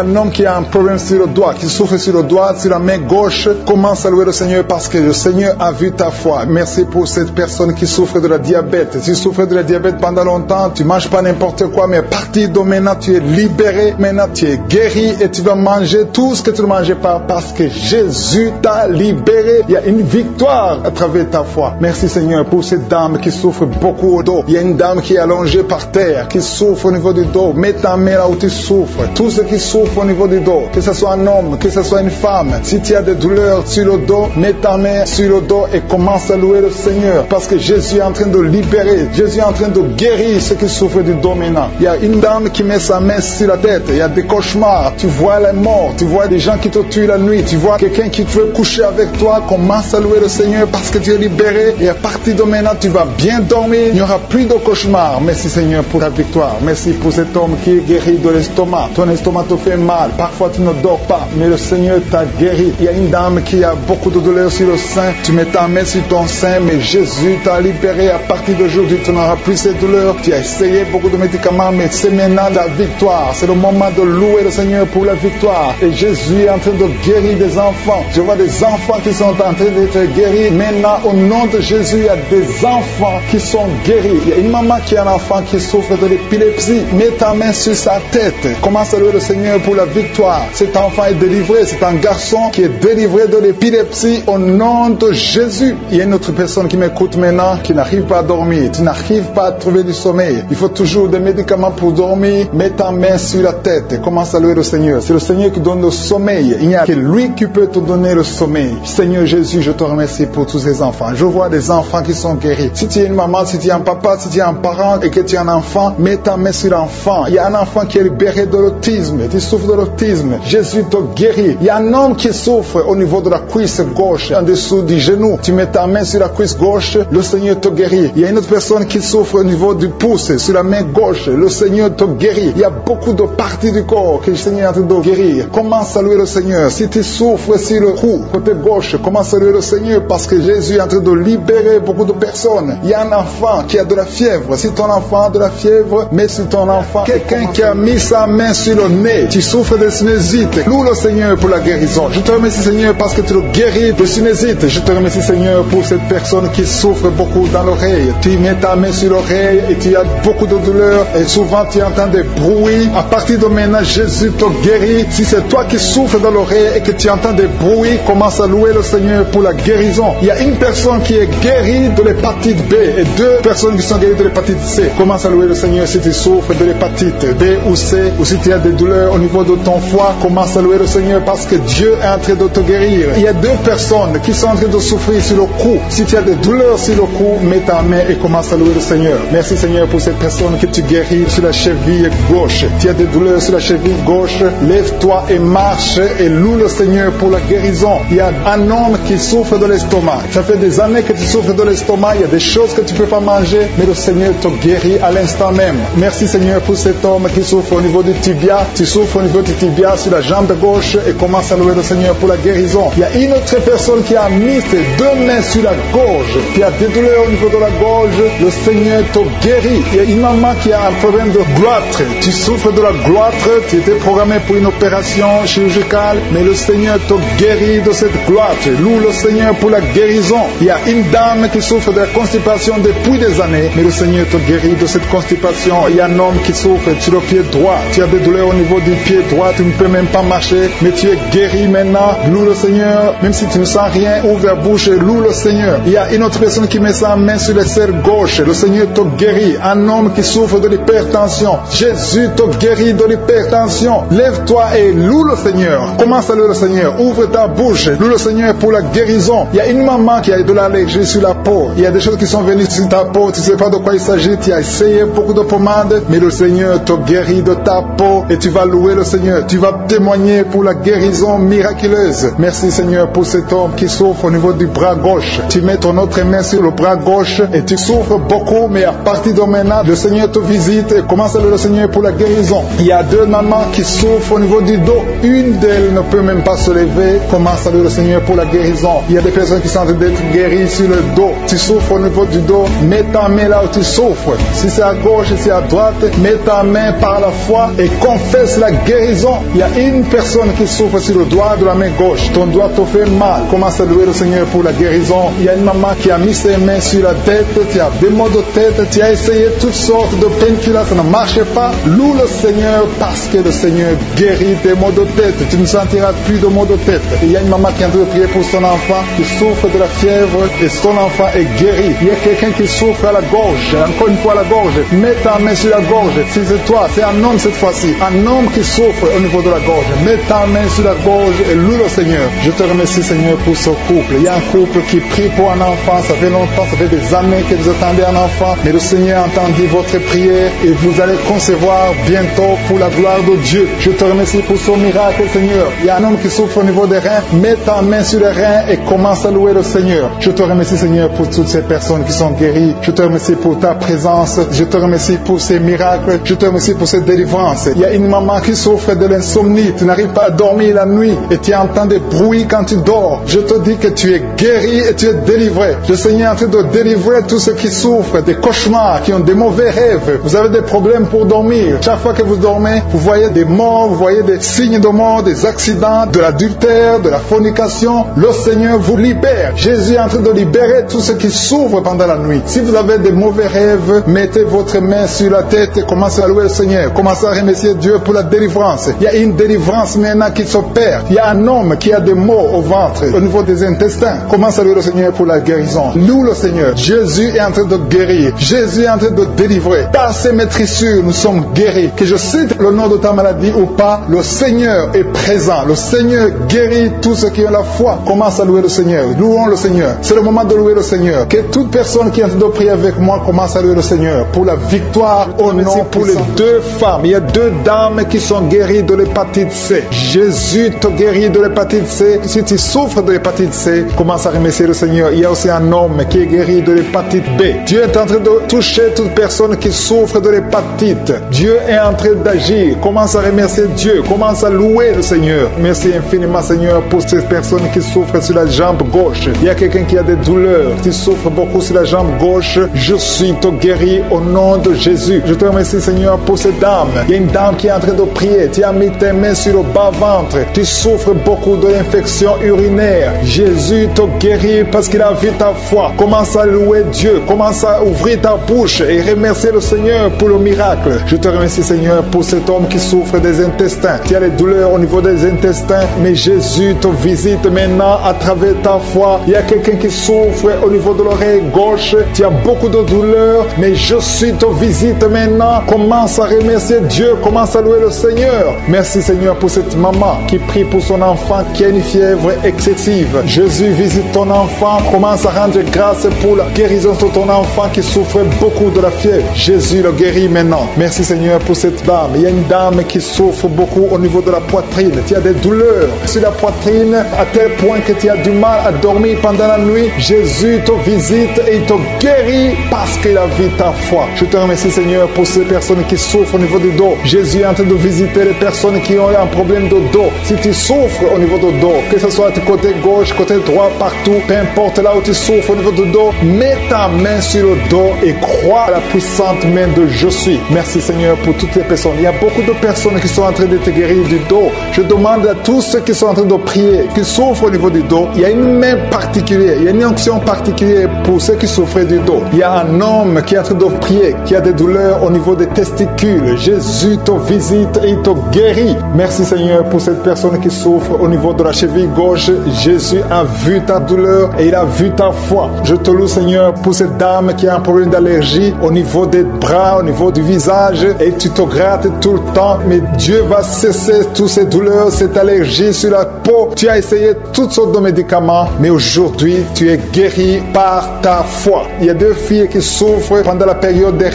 Speaker 2: un homme qui a un problème sur le doigt, qui souffre sur le doigt, sur la main gauche. Commence à louer le Seigneur parce que le Seigneur a vu ta foi. Merci pour cette personne qui souffre de la diabète. Si tu souffres de la diabète pendant longtemps, tu ne manges pas n'importe quoi, mais à partir de maintenant, tu es libéré. Maintenant, tu es guéri et tu vas manger tout ce que tu ne mangeais pas parce que Jésus t'a libéré. Il y a une victoire à travers ta foi. Merci Seigneur pour cette dame qui souffre beaucoup au dos. Il y a une dame qui est allongée par terre, qui souffre au niveau du dos. Mets ta main là où tu souffres. Tous ceux qui souffrent au niveau du dos, que ce soit un homme, que ce soit une femme, si tu as des douleurs sur le dos, mets ta main sur le dos et commence à louer le Seigneur parce que Jésus est en train de libérer. Jésus est en train de guérir ceux qui souffrent du dos maintenant. Il y a une dame qui met sa main sur la tête. Il y a des cauchemars. Tu vois les morts. Tu vois des gens qui te tuent la nuit. Tu vois quelqu'un qui veut coucher avec toi. Commence à louer le Seigneur parce que tu es libéré. Et à partir de maintenant, tu vas bien dormir. Il n'y aura plus de cauchemars. Merci Seigneur pour la victoire. Merci pour cet homme qui est guéri de l'estomac. Ton estomac te fait mal. Parfois, tu ne dors pas. Mais le Seigneur t'a guéri. Il y a une dame qui a beaucoup de douleurs sur le sein. Tu mets ta main sur ton sein. Mais Jésus t'a libéré. À partir d'aujourd'hui, tu n'auras plus ces douleurs. Tu as essayé beaucoup de médicaments. Mais c'est maintenant la victoire. C'est le moment de louer le Seigneur pour la victoire. Et Jésus est en train de guérir des enfants. Je vois des enfants qui sont en train d'être guéris. Maintenant, au nom de Jésus, il y a des enfants qui sont guéris. Il y a une maman qui a un enfant qui souffre de l'épilepsie. Mets ta main sur sa tête. Commence à louer le Seigneur pour la victoire. Cet enfant est délivré. C'est un garçon qui est délivré de l'épilepsie au nom de Jésus. Il y a une autre personne qui m'écoute maintenant qui n'arrive pas à dormir. Tu n'arrives pas à trouver du sommeil. Il faut toujours des médicaments pour dormir. Mets ta main sur la tête et commence à louer le Seigneur. C'est le Seigneur qui donne le sommeil. Il n'y a que lui qui peut te donner le sommeil. Seigneur Jésus, je te remercie pour tous ces enfants. Je vois des enfants qui sont guéris. Si tu es une maman, si tu es un papa, si tu es un parent et que tu es un enfant, mets ta main sur l'enfant. Il y a un enfant qui est libéré de l'autisme. Tu souffres de l'autisme. Jésus te guérit. Il y a un homme qui souffre au niveau de la cuisse gauche, en dessous du genou. Tu mets ta main sur la cuisse gauche, le Seigneur te guérit. Il y a une autre personne qui souffre au niveau du pouce, sur la main gauche, le Seigneur te guérit. Il y a beaucoup de parties du corps que le Seigneur est en train de guérir. Commence à louer le Seigneur. Si tu souffres sur le cou, côté gauche, commence à louer le Seigneur parce que Jésus est en train de libérer beaucoup de personnes. Il y a un enfant qui a de la fièvre. Si ton enfant a de la fièvre, mets sur ton enfant quelqu'un qui a mis sa main sur le nez. Tu souffres de sinusite. Loue le Seigneur pour la guérison. Je te remercie Seigneur parce que tu le guéris de sinusite. Je te remercie Seigneur pour cette personne qui souffre beaucoup dans l'oreille. Tu mets ta main sur l'oreille et tu as beaucoup de douleur et souvent tu entends des bruits. À partir de maintenant, Jésus te guérit. Si c'est toi qui souffres dans l'oreille et que tu entends des bruits, commence à louer le Seigneur pour la guérison. Il y a une personne qui est guérie de l'hépatite B et 2 personnes qui sont guéries de l'hépatite C. Commence à louer le Seigneur si tu souffres de l'hépatite B ou C, ou si tu as des douleurs au niveau de ton foie, commence à louer le Seigneur parce que Dieu est en train de te guérir. Il y a 2 personnes qui sont en train de souffrir sur le cou. Si tu as des douleurs sur le cou, mets ta main et commence à louer le Seigneur. Merci Seigneur pour cette personne que tu guéris sur la cheville gauche. Tu as des douleurs sur la cheville gauche, lève-toi et marche et loue le Seigneur pour la guérison. Il y a un homme qui souffre de l'estomac. Ça fait des années que tu souffres de l'estomac. Il y a des choses que tu ne peux pas manger, mais le Seigneur te guérit à l'instant même. Merci Seigneur pour cet homme qui souffre au niveau du tibia. Tu souffres au niveau du tibia sur la jambe gauche et commence à louer le Seigneur pour la guérison. Il y a une autre personne qui a mis ses 2 mains sur la gorge, qui a des douleurs au niveau de la gorge. Le Seigneur te guérit. Il y a une maman qui a un problème de gloître. Tu souffres de la gloître. Tu étais programmé pour une opération chirurgicale, mais le Seigneur te guérit de cette gloître. Loue le Seigneur pour la guérison. Il y a une dame qui souffre de la constipation depuis des années, mais le Seigneur te guérit de cette constipation. Il y a un homme qui souffre sur le pied droit. Tu as des douleurs au niveau du pied droit. Tu ne peux même pas marcher, mais tu es guéri maintenant. Loue le Seigneur. Même si tu ne sens rien, ouvre la bouche et loue le Seigneur. Il y a une autre personne qui met sa main sur l'aisselle gauche. Le Seigneur te guérit. Un homme qui souffre de l'hypertension. Jésus te guérit de l'hypertension. Lève-toi et loue le Seigneur. Commence à louer le Seigneur. Ouvre ta bouche. Loue le Seigneur pour la guérison. Il y a une maman qui a de l'allergie sur la peau. Il y a des choses qui sont venues sur ta peau. Tu ne sais pas de quoi il s'agit. Tu as essayé beaucoup de pommades, mais le Seigneur te guérit de ta peau et tu vas louer le Seigneur. Tu vas témoigner pour la guérison miraculeuse. Merci Seigneur pour cet homme qui souffre au niveau du bras gauche. Tu mets ton autre main sur le bras gauche et tu souffres beaucoup, mais à partir de maintenant, le Seigneur te visite et commence à louer le Seigneur pour la guérison. Il y a 2 mamans qui souffrent au niveau du dos. Une d'elles ne peut même pas se lever. Commence à louer le Seigneur pour la guérison. Il y a des personnes qui sont en train d'être guéries sur le dos. Tu souffres au niveau du dos. Mets ta main là où tu souffres. Si c'est à gauche, si c'est à droite, mets ta main par la foi et confesse la guérison. Il y a une personne qui souffre sur le doigt de la main gauche. Ton doigt te fait mal. Commence à louer le Seigneur pour la guérison. Il y a une maman qui a mis ses mains sur la tête. Tu as des maux de tête. Tu as essayé toutes sortes de painkillers. Ça ne marchait pas. Loue le Seigneur parce que le Seigneur guérit tes maux de tête. Tu ne sentiras plus de maux de tête. Il y a une maman qui est en train de prier pour son enfant qui souffre de la fièvre et son enfant est guéri. Il y a quelqu'un qui souffre à la gorge. Encore une fois à la gorge. Mets ta main sur la gorge. Si c'est toi, c'est un homme cette fois-ci. Un homme qui souffre au niveau de la gorge. Mets ta main sur la gorge et loue le Seigneur. Je te remercie Seigneur pour ce couple. Il y a un couple qui prie pour un enfant. Ça fait longtemps, ça fait des années que vous attendez un enfant. Mais le Seigneur a entendu votre prière et vous allez concevoir bientôt pour la gloire de Dieu. Je te remercie pour ce miracle Seigneur. Il y a un homme qui souffre au niveau des reins. Mets ta main sur les reins et commence à louer le Seigneur. Je te remercie Seigneur pour toutes ces personnes qui sont guéries. Je te remercie pour ta présence. Je te remercie pour ces miracles. Je te remercie pour cette délivrance. Il y a une maman qui souffre de l'insomnie. Tu n'arrives pas à dormir la nuit et tu entends des bruits quand tu dors. Je te dis que tu es guéri et tu es délivré. Le Seigneur est en train de délivrer tous ceux qui souffrent des cauchemars, qui ont des mauvais rêves. Vous avez des problèmes pour dormir. Chaque fois que vous dormez, vous voyez des morts, vous voyez des signes de mort, des accidents, de l'adultère, de la fornication. Le Seigneur vous libère. Jésus est en train de libérer tous ceux qui souffrent pendant la nuit. Si vous avez des mauvais rêves, mettez votre main sur la tête et commencez à louer le Seigneur. Commencez à remercier Dieu pour la délivrance. Il y a une délivrance maintenant qui s'opère. Il y a un homme qui a des maux au ventre, au niveau des intestins. Commence à louer le Seigneur pour la guérison. Loue le Seigneur. Jésus est en train de guérir. Jésus est en train de délivrer. Par ses maîtrissures, nous sommes guéris. Que je cite le nom de ta maladie ou pas, le Seigneur Seigneur est présent. Le Seigneur guérit tous ceux qui ont la foi. Commence à louer le Seigneur. Louons le Seigneur. C'est le moment de louer le Seigneur. Que toute personne qui est en train de prier avec moi commence à louer le Seigneur pour la victoire au nom. Pour les deux femmes, il y a deux dames qui sont guéries de l'hépatite C. Jésus te guérit de l'hépatite C. Si tu souffres de l'hépatite C, commence à remercier le Seigneur. Il y a aussi un homme qui est guéri de l'hépatite B. Dieu est en train de toucher toute personne qui souffre de l'hépatite. Dieu est en train d'agir. Commence à remercier Dieu. Commence à louer le Seigneur. Merci infiniment, Seigneur, pour ces personnes qui souffrent sur la jambe gauche. Il y a quelqu'un qui a des douleurs, qui souffre beaucoup sur la jambe gauche. Je suis te guéri au nom de Jésus. Je te remercie, Seigneur, pour cette dame. Il y a une dame qui est en train de prier. Tu as mis tes mains sur le bas-ventre. Tu souffres beaucoup de l'infection urinaire. Jésus te guérit parce qu'il a vu ta foi. Commence à louer Dieu. Commence à ouvrir ta bouche et remercier le Seigneur pour le miracle. Je te remercie, Seigneur, pour cet homme qui souffre des intestins. Tu as les douleurs au niveau des intestins, mais Jésus te visite maintenant à travers ta foi. Il y a quelqu'un qui souffre au niveau de l'oreille gauche. Tu as beaucoup de douleurs, mais Jésus te visite maintenant. Commence à remercier Dieu. Commence à louer le Seigneur. Merci, Seigneur, pour cette maman qui prie pour son enfant qui a une fièvre excessive. Jésus visite ton enfant. Commence à rendre grâce pour la guérison de ton enfant qui souffre beaucoup de la fièvre. Jésus le guérit maintenant. Merci, Seigneur, pour cette dame. Il y a une dame qui souffre beaucoup au niveau de la poitrine. Tu as des douleurs sur la poitrine à tel point que tu as du mal à dormir pendant la nuit. Jésus te visite et il te guérit parce qu'il a vu ta foi. Je te remercie, Seigneur, pour ces personnes qui souffrent au niveau du dos. Jésus est en train de visiter les personnes qui ont un problème de dos. Si tu souffres au niveau du dos, que ce soit du côté gauche, côté droit, partout, peu importe là où tu souffres au niveau du dos, mets ta main sur le dos et crois à la puissante main de Je suis. Merci, Seigneur, pour toutes les personnes. Il y a beaucoup de personnes qui sont en train de te guérir du dos. Je demande à tous ceux qui sont en train de prier, qui souffrent au niveau du dos, il y a une main particulière, il y a une onction particulière pour ceux qui souffrent du dos. Il y a un homme qui est en train de prier, qui a des douleurs au niveau des testicules. Jésus te visite et il te guérit. Merci, Seigneur, pour cette personne qui souffre au niveau de la cheville gauche. Jésus a vu ta douleur et il a vu ta foi. Je te loue, Seigneur, pour cette dame qui a un problème d'allergie au niveau des bras, au niveau du visage, et tu te grattes tout le temps, mais Dieu va cesser toutes ces douleurs, cette allergie sur la peau. Tu as essayé toutes sortes de médicaments, mais aujourd'hui, tu es guéri par ta foi. Il y a deux filles qui souffrent pendant la période des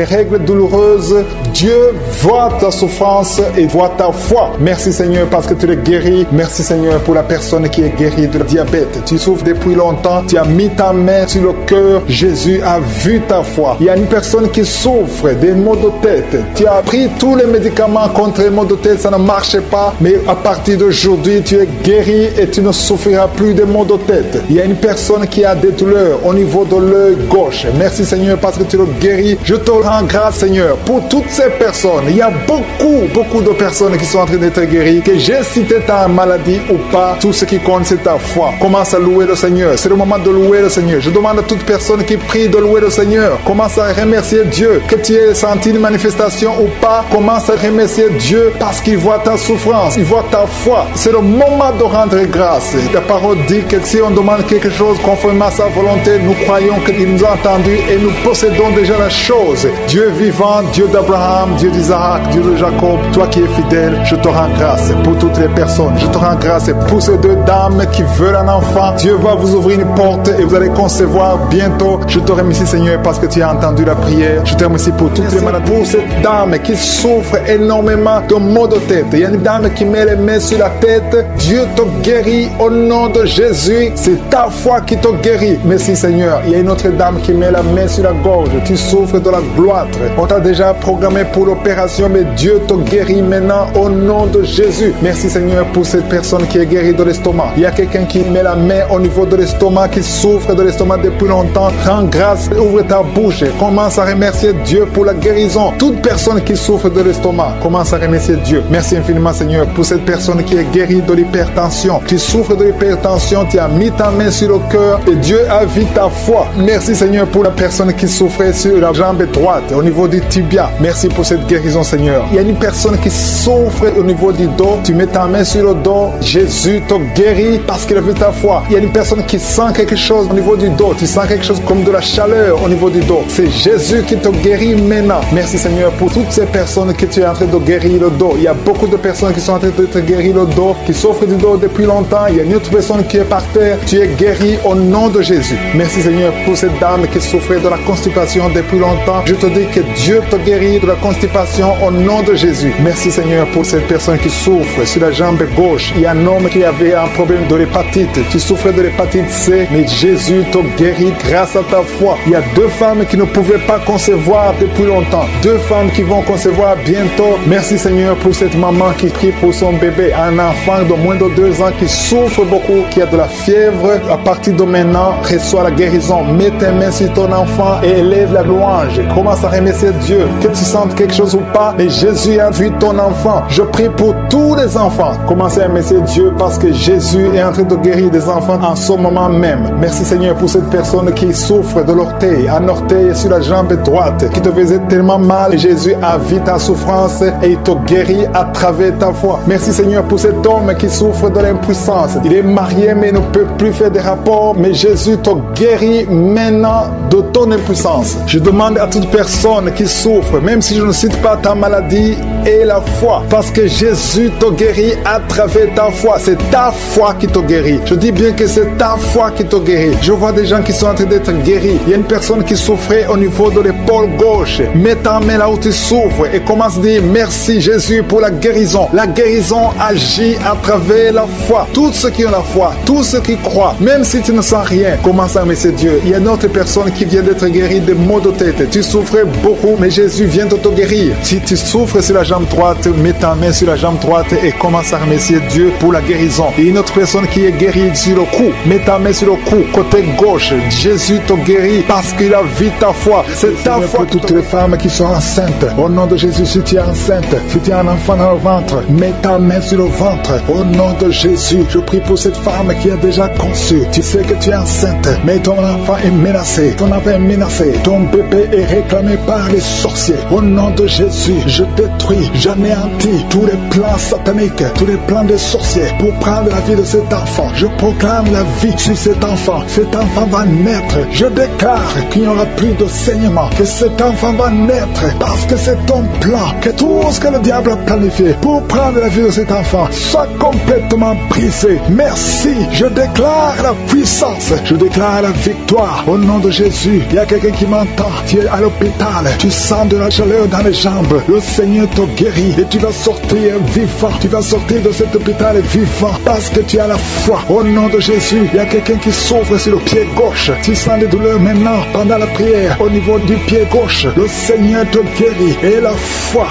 Speaker 2: règles douloureuses. Dieu voit ta souffrance et voit ta foi. Merci, Seigneur, parce que tu les guéris. Merci, Seigneur, pour la personne qui est guérie de diabète. Tu souffres depuis longtemps. Tu as mis ta main sur le cœur. Jésus a vu ta foi. Il y a une personne qui souffre des maux de tête. Tu as pris tous les médicaments contre les maux de tête. Ça ne marchait pas. Mais à partir d'aujourd'hui, tu es guéri et tu ne souffriras plus des maux de tête. Il y a une personne qui a des douleurs au niveau de l'œil gauche. Merci, Seigneur, parce que tu le guéris. Je te rends grâce, Seigneur, pour toutes ces personnes. Il y a beaucoup de personnes qui sont en train d'être guéries. Que j'ai cité ta maladie ou pas, tout ce qui compte, c'est ta foi. Commence à louer le Seigneur. C'est le moment de louer le Seigneur. Je demande à toute personne qui prie de louer le Seigneur. Commence à remercier Dieu. Que tu aies senti une manifestation ou pas, commence à remercier Dieu parce qu'il voit ta souffrance, il voit ta foi. C'est le moment de rendre grâce. La parole dit que si on demande quelque chose conformément à sa volonté, nous croyons qu'il nous a entendus et nous possédons déjà la chose. Dieu vivant, Dieu d'Abraham, Dieu d'Isaac, Dieu de Jacob, toi qui es fidèle, je te rends grâce pour toutes les personnes. Je te rends grâce pour ces deux dames qui veulent un enfant. Dieu va vous ouvrir une porte et vous allez concevoir bientôt. Je te remercie, Seigneur, parce que tu as entendu la prière. Je te remercie pour toutes les maladies. Pour cette dame qui souffre énormément de maux de tête. Il y a une dame qui met les mains sur la tête. Dieu te guérit au nom de Jésus. C'est ta foi qui te guérit. Merci, Seigneur. Il y a une autre dame qui met la main sur la gorge. Tu souffres de la gloître. On t'a déjà programmé pour l'opération, mais Dieu te guérit maintenant au nom de Jésus. Merci, Seigneur, pour cette personne qui est guérie de l'estomac. Il y a quelqu'un qui met la main au niveau de l'estomac, qui souffre de l'estomac depuis longtemps. Rends grâce, ouvre ta bouche. Commence à remercier Dieu pour la guérison. Toute personne qui souffre de l'estomac, commence à remercier Dieu. Merci infiniment, Seigneur, pour cette personne qui est guérie de l'hypertension. Tu souffres de l'hypertension, tu as mis ta main sur le cœur et Dieu a vu ta foi. Merci, Seigneur, pour la personne qui souffrait sur la jambe droite, au niveau du tibia. Merci pour cette guérison, Seigneur. Il y a une personne qui souffre au niveau du dos. Tu mets ta main sur le dos. Jésus te guérit parce qu'il a vu ta foi. Il y a une personne qui sent quelque chose au niveau du dos. Tu sens quelque chose comme de la chaleur au niveau du dos. C'est Jésus qui te guérit maintenant. Merci, Seigneur, pour toutes ces personnes que tu es en train de guérir le dos. Il y a beaucoup de personnes qui sont en train d'être guéries le dos, qui souffrent du dos depuis longtemps. Il y a une autre personne qui est par terre. Tu es guéri au nom de Jésus. Merci Seigneur pour cette dame qui souffrait de la constipation depuis longtemps. Je te dis que Dieu te guérit de la constipation au nom de Jésus. Merci Seigneur pour cette personne qui souffre sur la jambe gauche. Il y a un homme qui avait un problème de l'hépatite. Tu souffrais de l'hépatite C, mais Jésus te guérit grâce à ta foi. Il y a 2 femmes qui ne pouvaient pas concevoir depuis longtemps. 2 femmes qui vont concevoir bientôt. Merci Seigneur pour cette maman qui prie pour son bébé, un enfant de moins de 2 ans qui souffre beaucoup, qui a de la fièvre. À partir de maintenant, reçois la guérison. Mets tes mains sur ton enfant et élève la louange. Commence à remercier Dieu. Que tu sentes quelque chose ou pas, mais Jésus a vu ton enfant. Je prie pour tous les enfants. Commencez à remercier Dieu parce que Jésus est en train de guérir des enfants en ce moment même. Merci Seigneur pour cette personne qui souffre de l'orteil, un orteil sur la jambe droite, qui te faisait tellement mal. Jésus a vu ta souffrance et il te guérit à travers ta foi. Merci Seigneur pour cet homme qui souffre de l'impuissance. Il est marié mais ne peut plus faire des rapports, mais Jésus te guérit maintenant de ton impuissance. Je demande à toute personne qui souffre, même si je ne cite pas ta maladie, et la foi, parce que Jésus te guérit à travers ta foi. C'est ta foi qui te guérit. Je dis bien que c'est ta foi qui te guérit. Je vois des gens qui sont en train d'être guéris. Il y a une personne qui souffrait au niveau de l'épaule gauche. Mets ta main là où tu souffres et commence à dire merci Jésus pour la guérison. La guérison agit à travers la foi. Tous ceux qui ont la foi, tous ceux qui croient, même si tu ne sens rien, commence à remercier Dieu. Il y a une autre personne qui vient d'être guérie de maux de tête. Tu souffrais beaucoup, mais Jésus vient de te guérir. Si tu souffres sur la jambe droite, mets ta main sur la jambe droite et commence à remercier Dieu pour la guérison. Il y a une autre personne qui est guérie sur le cou. Mets ta main sur le cou, côté gauche. Jésus te guérit parce qu'il a vu ta foi. C'est ta foi. Pour toutes les femmes qui sont enceintes, au nom de Jésus, si tu es enceinte, si tu as un enfant dans le ventre, mets ta main sur le ventre. Au nom de Jésus, je prie pour cette femme qui a déjà conçu. Tu sais que tu es enceinte, mais ton enfant est menacé. Ton enfant est menacé. Ton bébé est réclamé par les sorciers. Au nom de Jésus, je détruis, j'anéantis tous les plans sataniques, tous les plans des sorciers pour prendre la vie de cet enfant. Je proclame la vie sur cet enfant. Cet enfant va naître. Je déclare qu'il n'y aura plus de saignement, que cet enfant va naître parce que c'est ton plan, que tout ce que le diable a planifié pour prendre la vie de cet enfant soit complètement brisé. Merci. Je déclare la puissance. Je déclare la victoire au nom de Jésus. Il y a quelqu'un qui m'entend. Tu es à l'hôpital. Tu sens de la chaleur dans les jambes. Le Seigneur te guérit et tu vas sortir vivant. Tu vas sortir de cet hôpital vivant parce que tu as la foi. Au nom de Jésus, il y a quelqu'un qui souffre sur le pied gauche. Tu sens des douleurs maintenant pendant la prière au niveau du pied gauche. Le Seigneur te guérit. Et la foi,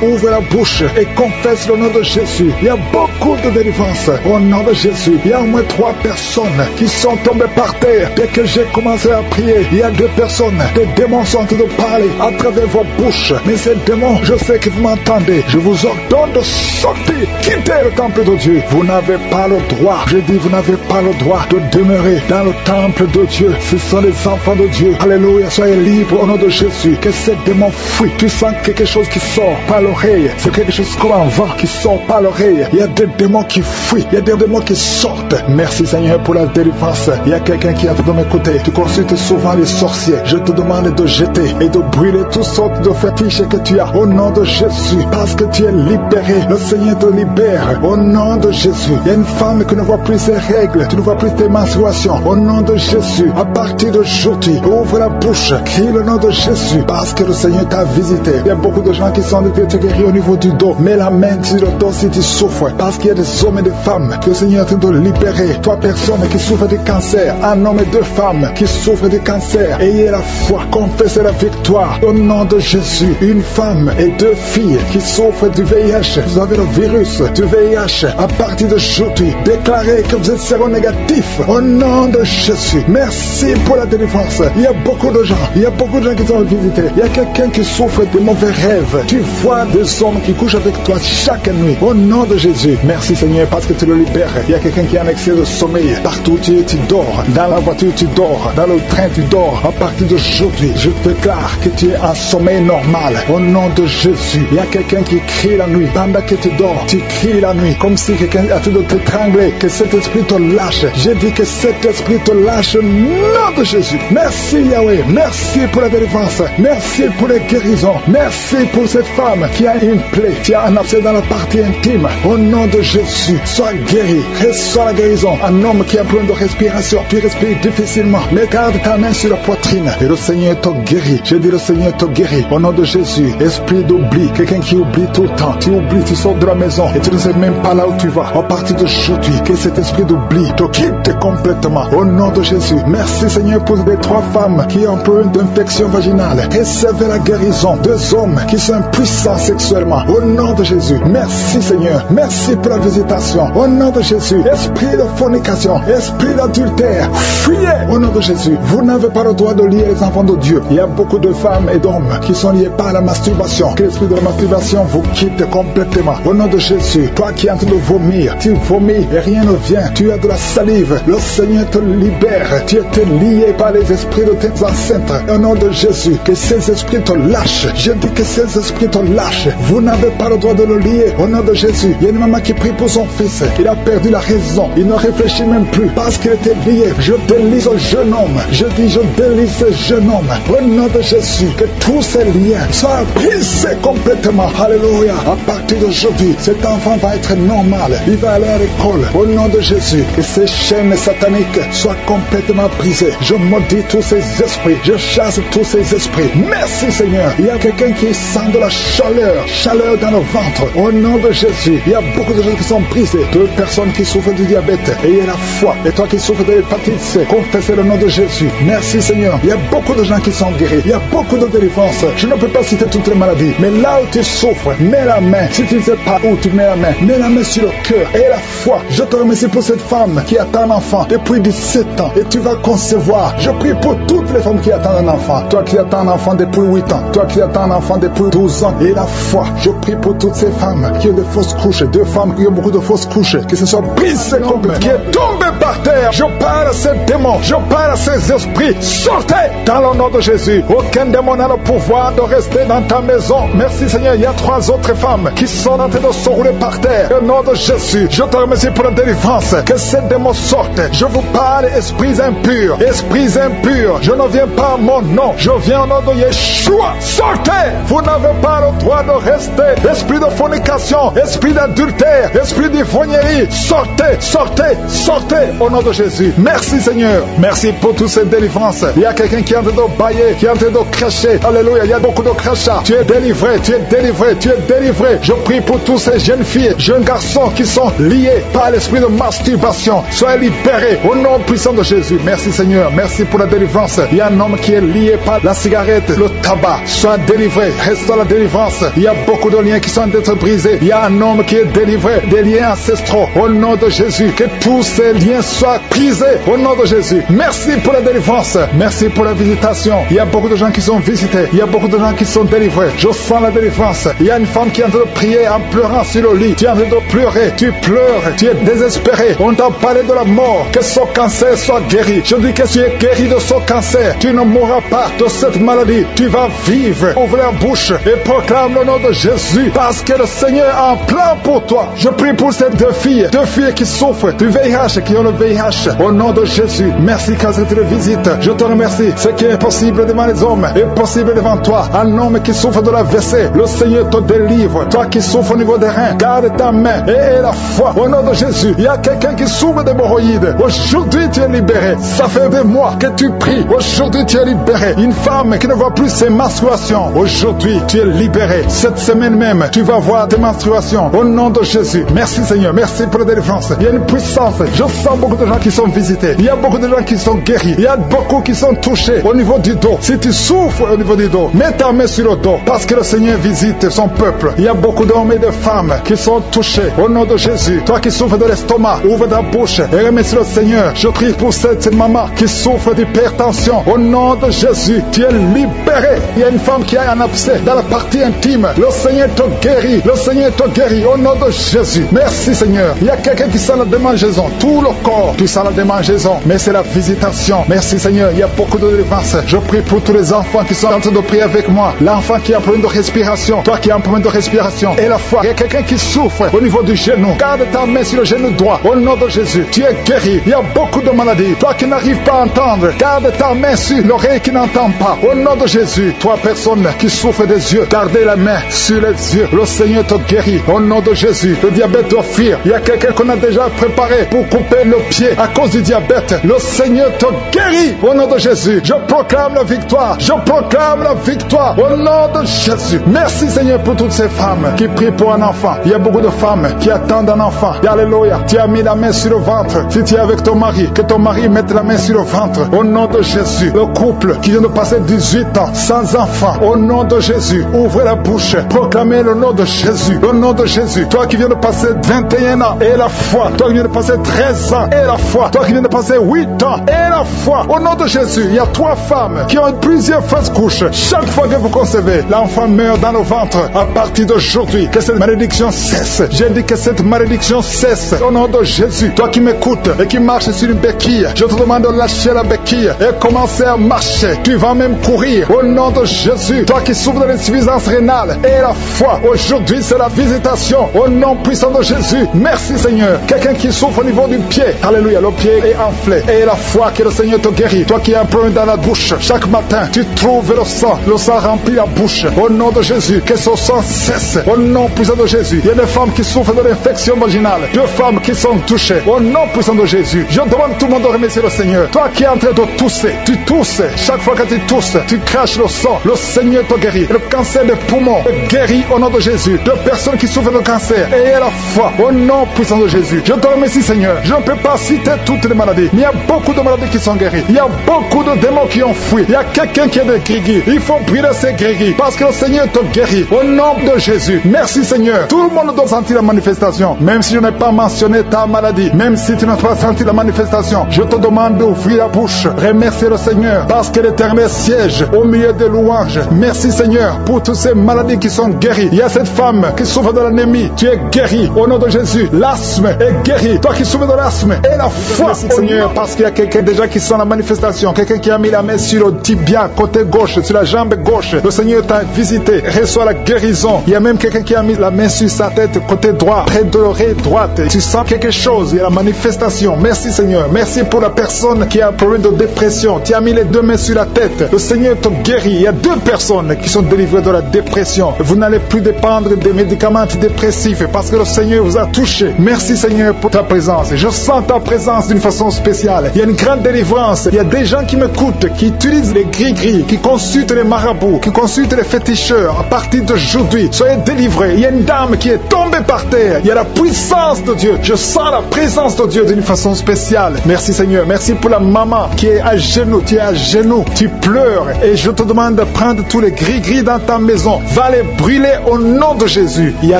Speaker 2: ouvre la bouche et confesse le nom de Jésus. Il y a beaucoup de délivrance au nom de Jésus. Il y a au moins 3 personnes qui sont tombées par terre. Dès que j'ai commencé à prier, il y a 2 personnes. Des démons sont en train de parler à travers vos bouches. Mais ces démons, je sais que vous m'entendez. Je vous ordonne de sortir, quitter le temple de Dieu. Vous n'avez pas le droit. Je dis, vous n'avez pas le droit de demeurer dans le temple de Dieu. Ce sont les enfants de Dieu. Alléluia, soyez libres au nom de Jésus. Que ces démons fuient. Tu sens quelque chose qui sort par l'oreille. C'est quelque chose comme un vent qui sort par l'oreille. Il y a des démons qui fuient. Il y a des démons qui sortent. Merci Seigneur pour la délivrance. Il y a quelqu'un qui est de mon côté. Tu consultes souvent les sorciers. Je te demande de jeter et de brûler toutes sortes de fétiches que tu as au nom de Jésus. Parce que tu es libéré. Le Seigneur te libère au nom de Jésus. Il y a une femme qui ne voit plus ses règles. Tu ne vois plus tes menstruations. Au nom de Jésus. À partir d'aujourd'hui, ouvre la bouche. Crie le nom de Jésus. Parce que le Seigneur t'a visité. Il y a beaucoup de gens qui sont guéris au niveau du dos. Mets la main sur le dos si tu souffres. Parce qu'il y a des hommes et des femmes que le Seigneur est en train de libérer. 3 personnes qui souffrent de cancer. Un homme et 2 femmes qui souffrent de cancer. Ayez la foi. Confessez la victoire. Au nom de Jésus. Une femme et 2 filles qui souffrent du VIH. Vous avez le virus du VIH. À partir d'aujourd'hui, déclarez que vous êtes séronégatif. Au nom de Jésus. Merci pour la délivrance. Il y a beaucoup de gens. Il y a beaucoup de gens qui sont visités. Il y a quelqu'un qui souffre de mauvais rêves. Tu vois des hommes qui couchent avec toi chaque nuit. Au nom de Jésus. Merci Seigneur parce que tu le libères. Il y a quelqu'un qui a un excès de sommeil. Partout où tu es, tu dors. Dans la voiture, tu dors. Dans le train, tu dors. À partir d'aujourd'hui, je déclare que tu es en sommeil normal. Au nom de Jésus. Jésus. Il y a quelqu'un qui crie la nuit. Pendant que tu dors, tu cries la nuit. Comme si quelqu'un a tout de t'étrangler. Que cet esprit te lâche. Je dis que cet esprit te lâche au nom de Jésus. Merci Yahweh. Merci pour la délivrance. Merci pour les guérisons. Merci pour cette femme qui a une plaie, qui a un abcès dans la partie intime. Au nom de Jésus, sois guéri. Reçois la guérison. Un homme qui a besoin de respiration, tu respires difficilement. Mais garde ta main sur la poitrine. Et le Seigneur te guérit. Je dis le Seigneur te guérit. Au nom de Jésus, esprit d'oubli. Quelqu'un qui oublie tout le temps. Tu oublies, tu sors de la maison et tu ne sais même pas là où tu vas. À partir d'aujourd'hui, que cet esprit d'oubli te quitte complètement. Au nom de Jésus. Merci Seigneur pour les 3 femmes qui ont peur d'infection vaginale. Recevez la guérison. 2 hommes qui sont impuissants sexuellement. Au nom de Jésus. Merci Seigneur. Merci pour la visitation. Au nom de Jésus. Esprit de fornication. Esprit d'adultère. Fuyez. Au nom de Jésus. Vous n'avez pas le droit de lier les enfants de Dieu. Il y a beaucoup de femmes et d'hommes qui sont liés par la masturbation. Que l'esprit de la masturbation vous quitte complètement. Au nom de Jésus. Toi qui es en train de vomir. Tu vomis et rien ne vient. Tu as de la salive. Le Seigneur te libère. Tu étais lié par les esprits de tes ancêtres. Au nom de Jésus. Que ces esprits te lâchent. Je dis que ces esprits te lâchent. Vous n'avez pas le droit de le lier. Au nom de Jésus. Il y a une maman qui prie pour son fils. Il a perdu la raison. Il ne réfléchit même plus parce qu'il était lié. Je délise au jeune homme. Je dis je délise ce jeune homme. Au nom de Jésus. Que tous ces liens soient brisés complètement. Alléluia. À partir d'aujourd'hui, cet enfant va être normal. Il va aller à l'école. Au nom de Jésus. Que ces chaînes sataniques soient complètement brisées. Je maudis tous ces esprits. Je chasse tous ces esprits. Merci Seigneur. Il y a quelqu'un qui sent de la chaleur dans le ventre. Au nom de Jésus. Il y a beaucoup de gens qui sont brisés. 2 personnes qui souffrent du diabète. Ayez la foi. Et toi qui souffres de l'hépatite C, confessez le nom de Jésus. Merci Seigneur. Il y a beaucoup de gens qui sont guéris. Il y a beaucoup de délivrance. Je ne peux pas citer toutes les maladies. Mais là où tu souffres, mets la main. Si tu ne sais pas où tu mets la main sur le cœur. Et la foi. Je te remercie pour cette femme qui attend un enfant depuis 17 ans. Et tu vas concevoir. Je prie pour toutes les femmes qui attendent un enfant. Toi qui attends un enfant depuis 8 ans. Toi qui attends un enfant depuis 12 ans. Et la foi. Je prie pour toutes ces femmes qui ont de fausses couches. 2 femmes qui ont beaucoup de fausses couches. Que ce soit brisé complètement. Qui est tombé par terre. Je parle à ces démons. Je parle à ces esprits. Sortez dans le nom de Jésus. Aucun démon n'a le pouvoir de rester dans ta maison. Merci Seigneur. Il y a 3 autres femmes qui sont en train de se rouler par terre. Au nom de Jésus. Je te remercie pour la délivrance. Que ces démons sortent. Je vous parle, esprits impurs. Esprits impurs. Je ne viens pas à mon nom. Je viens au nom de Yeshua. Sortez. Vous n'avez pas le droit de rester. Esprit de fornication. Esprit d'adultère. Esprit d'ivrognerie. Sortez. Sortez. Sortez. Au nom de Jésus. Merci Seigneur. Merci pour toutes ces délivrances. Il y a quelqu'un qui est en train de bailler, qui est en train de cracher. Alléluia. Il y a beaucoup de crachats. Tu es délivré. Tu es délivré. Tu es délivré. Je prie pour tous ces jeunes filles, jeunes garçons qui sont liés par l'esprit de masturbation. Soyez libérés au nom puissant de Jésus. Merci Seigneur. Merci pour la délivrance. Il y a un homme qui est lié par la cigarette, le tabac. Sois délivré. Reste dans la délivrance. Il y a beaucoup de liens qui sont d'être brisés. Il y a un homme qui est délivré des liens ancestraux. Au nom de Jésus. Que tous ces liens soient brisés. Au nom de Jésus. Merci pour la délivrance. Merci pour la visitation. Il y a beaucoup de gens qui sont visités. Il y a beaucoup de gens qui sont délivrés. Je sens la délivrance. Il y a une femme qui est en train de prier en pleurant sur le lit. Tu es en train de pleurer. Tu pleures. Tu es désespéré. On t'a parlé de la mort. Que ce cancer soit guéri. Je dis que tu es guéri de ce cancer. Tu ne mourras pas de cette maladie. Tu vas vivre. Ouvre la bouche et proclame le nom de Jésus. Parce que le Seigneur a un plan pour toi. Je prie pour ces 2 filles. 2 filles qui souffrent du VIH, qui ont le VIH. Au nom de Jésus. Merci quand tu le visites. Je te remercie. Ce qui est impossible devant les hommes est possible devant toi. Un homme qui souffre de la WC, le Seigneur te délivre. Toi qui souffres au niveau des reins, garde ta main et la foi. Au nom de Jésus. Il y a quelqu'un qui souffre d'hémorroïdes. Aujourd'hui tu es libéré. Ça fait des mois que tu pries. Aujourd'hui tu es libéré. Une femme qui ne voit plus ses menstruations. Aujourd'hui tu es libéré. Cette semaine même, tu vas voir tes menstruations. Au nom de Jésus. Merci Seigneur. Merci pour la délivrance. Il y a une puissance. Je sens beaucoup de gens qui sont visités. Il y a beaucoup de gens qui sont guéris. Il y a beaucoup qui sont touchés au niveau du dos. Si tu souffres au niveau du dos, mets ta main sur le dos. Parce que le Seigneur visite son peuple. Il y a beaucoup d'hommes et de femmes qui sont touchés. Au nom de Jésus. Toi qui souffres de l'estomac, ouvre ta bouche et remercie le Seigneur. Je prie pour cette maman qui souffre d'hypertension. Au nom de Jésus, tu es libéré. Il y a une femme qui a un abcès dans la partie intime. Le Seigneur te guérit. Le Seigneur te guérit. Au nom de Jésus. Merci Seigneur. Il y a quelqu'un qui sent la démangeaison. Tout le corps, tu sens la démangeaison. Mais c'est la visitation. Merci Seigneur. Il y a beaucoup de délivrance. Je prie pour tous les enfants qui sont en train de prier avec moi. L'enfant qui a besoin de respirer respiration, toi qui es en problème de respiration, et la foi, il y a quelqu'un qui souffre au niveau du genou, garde ta main sur le genou droit, au nom de Jésus, tu es guéri. Il y a beaucoup de maladies, toi qui n'arrives pas à entendre, garde ta main sur l'oreille qui n'entend pas, au nom de Jésus. Toi personne qui souffre des yeux, gardez la main sur les yeux, le Seigneur te guérit, au nom de Jésus. Le diabète doit fuir, il y a quelqu'un qu'on a déjà préparé pour couper le pied à cause du diabète, le Seigneur te guérit, au nom de Jésus. Je proclame la victoire, je proclame la victoire, au nom de Jésus. Merci Seigneur pour toutes ces femmes qui prient pour un enfant. Il y a beaucoup de femmes qui attendent un enfant. Alléluia. Tu as mis la main sur le ventre. Si tu es avec ton mari, que ton mari mette la main sur le ventre. Au nom de Jésus. Le couple qui vient de passer 18 ans sans enfant. Au nom de Jésus. Ouvrez la bouche. Proclamez le nom de Jésus. Le nom de Jésus. Toi qui viens de passer 21 ans et la foi. Toi qui viens de passer 13 ans et la foi. Toi qui viens de passer 8 ans et la foi. Au nom de Jésus. Il y a 3 femmes qui ont plusieurs fausses couches. Chaque fois que vous concevez, l'enfant meurt dans le ventre. À partir d'aujourd'hui, que cette malédiction cesse. J'ai dit que cette malédiction cesse. Au nom de Jésus. Toi qui m'écoutes et qui marches sur une béquille, je te demande de lâcher la béquille et commencer à marcher. Tu vas même courir. Au nom de Jésus. Toi qui souffres de l'insuffisance rénale et la foi. Aujourd'hui, c'est la visitation. Au nom puissant de Jésus. Merci Seigneur. Quelqu'un qui souffre au niveau du pied. Alléluia. Le pied est enflé. Et la foi que le Seigneur te guérit. Toi qui as un problème dans la bouche. Chaque matin, tu trouves le sang. Le sang remplit la bouche. Au nom de Jésus. Que ce sang cesse. Au nom puissant de Jésus. Il y a des femmes qui souffrent de l'infection vaginale. 2 femmes qui sont touchées. Au nom puissant de Jésus. Je demande tout le monde de remercier le Seigneur. Toi qui es en train de tousser. Tu tousses. Chaque fois que tu tousses, tu craches le sang. Le Seigneur te guérit. Le cancer des poumons est guéri au nom de Jésus. De personnes qui souffrent de cancer. Et la foi. Au nom puissant de Jésus. Je te remercie Seigneur. Je ne peux pas citer toutes les maladies. Mais il y a beaucoup de maladies qui sont guéries. Il y a beaucoup de démons qui ont fui. Il y a quelqu'un qui est de grigui. Il faut brûler ces grigui. Parce que le Seigneur te guérit. Au nom de Jésus. Merci Seigneur. Tout le monde doit sentir la manifestation. Même si je n'ai pas mentionné ta maladie. Même si tu n'as pas senti la manifestation. Je te demande d'ouvrir la bouche. Remercier le Seigneur. Parce que l'Éternel siège au milieu des louanges. Merci Seigneur pour toutes ces maladies qui sont guéries. Il y a cette femme qui souffre de l'anémie. Tu es guéri au nom de Jésus. L'asthme est guéri. Toi qui souffres de l'asthme. Et la foi. Merci Seigneur. Parce qu'il y a quelqu'un déjà qui sent la manifestation. Quelqu'un qui a mis la main sur le tibia côté gauche. Sur la jambe gauche. Le Seigneur t'a visité. Reçois la guérison. Il y a même quelqu'un qui a mis la main sur sa tête côté droit. Près de l'oreille droite. Tu sens quelque chose. Il y a la manifestation. Merci Seigneur. Merci pour la personne qui a un problème de dépression. Tu as mis les 2 mains sur la tête. Le Seigneur te guérit. Il y a 2 personnes qui sont délivrées de la dépression. Vous n'allez plus dépendre des médicaments antidépressifs parce que le Seigneur vous a touché. Merci Seigneur pour ta présence. Je sens ta présence d'une façon spéciale. Il y a une grande délivrance. Il y a des gens qui m'écoutent, qui utilisent les gris-gris, qui consultent les marabouts, qui consultent les féticheurs. À partir d'aujourd'hui, soyez délivrés. Il y a une dame qui est tombée par terre. Il y a la puissance de Dieu. Je sens la présence de Dieu d'une façon spéciale. Merci Seigneur. Merci pour la maman qui est à genoux. Tu es à genoux. Tu pleures. Et je te demande de prendre tous les gris-gris dans ta maison. Va les brûler au nom de Jésus. Il y a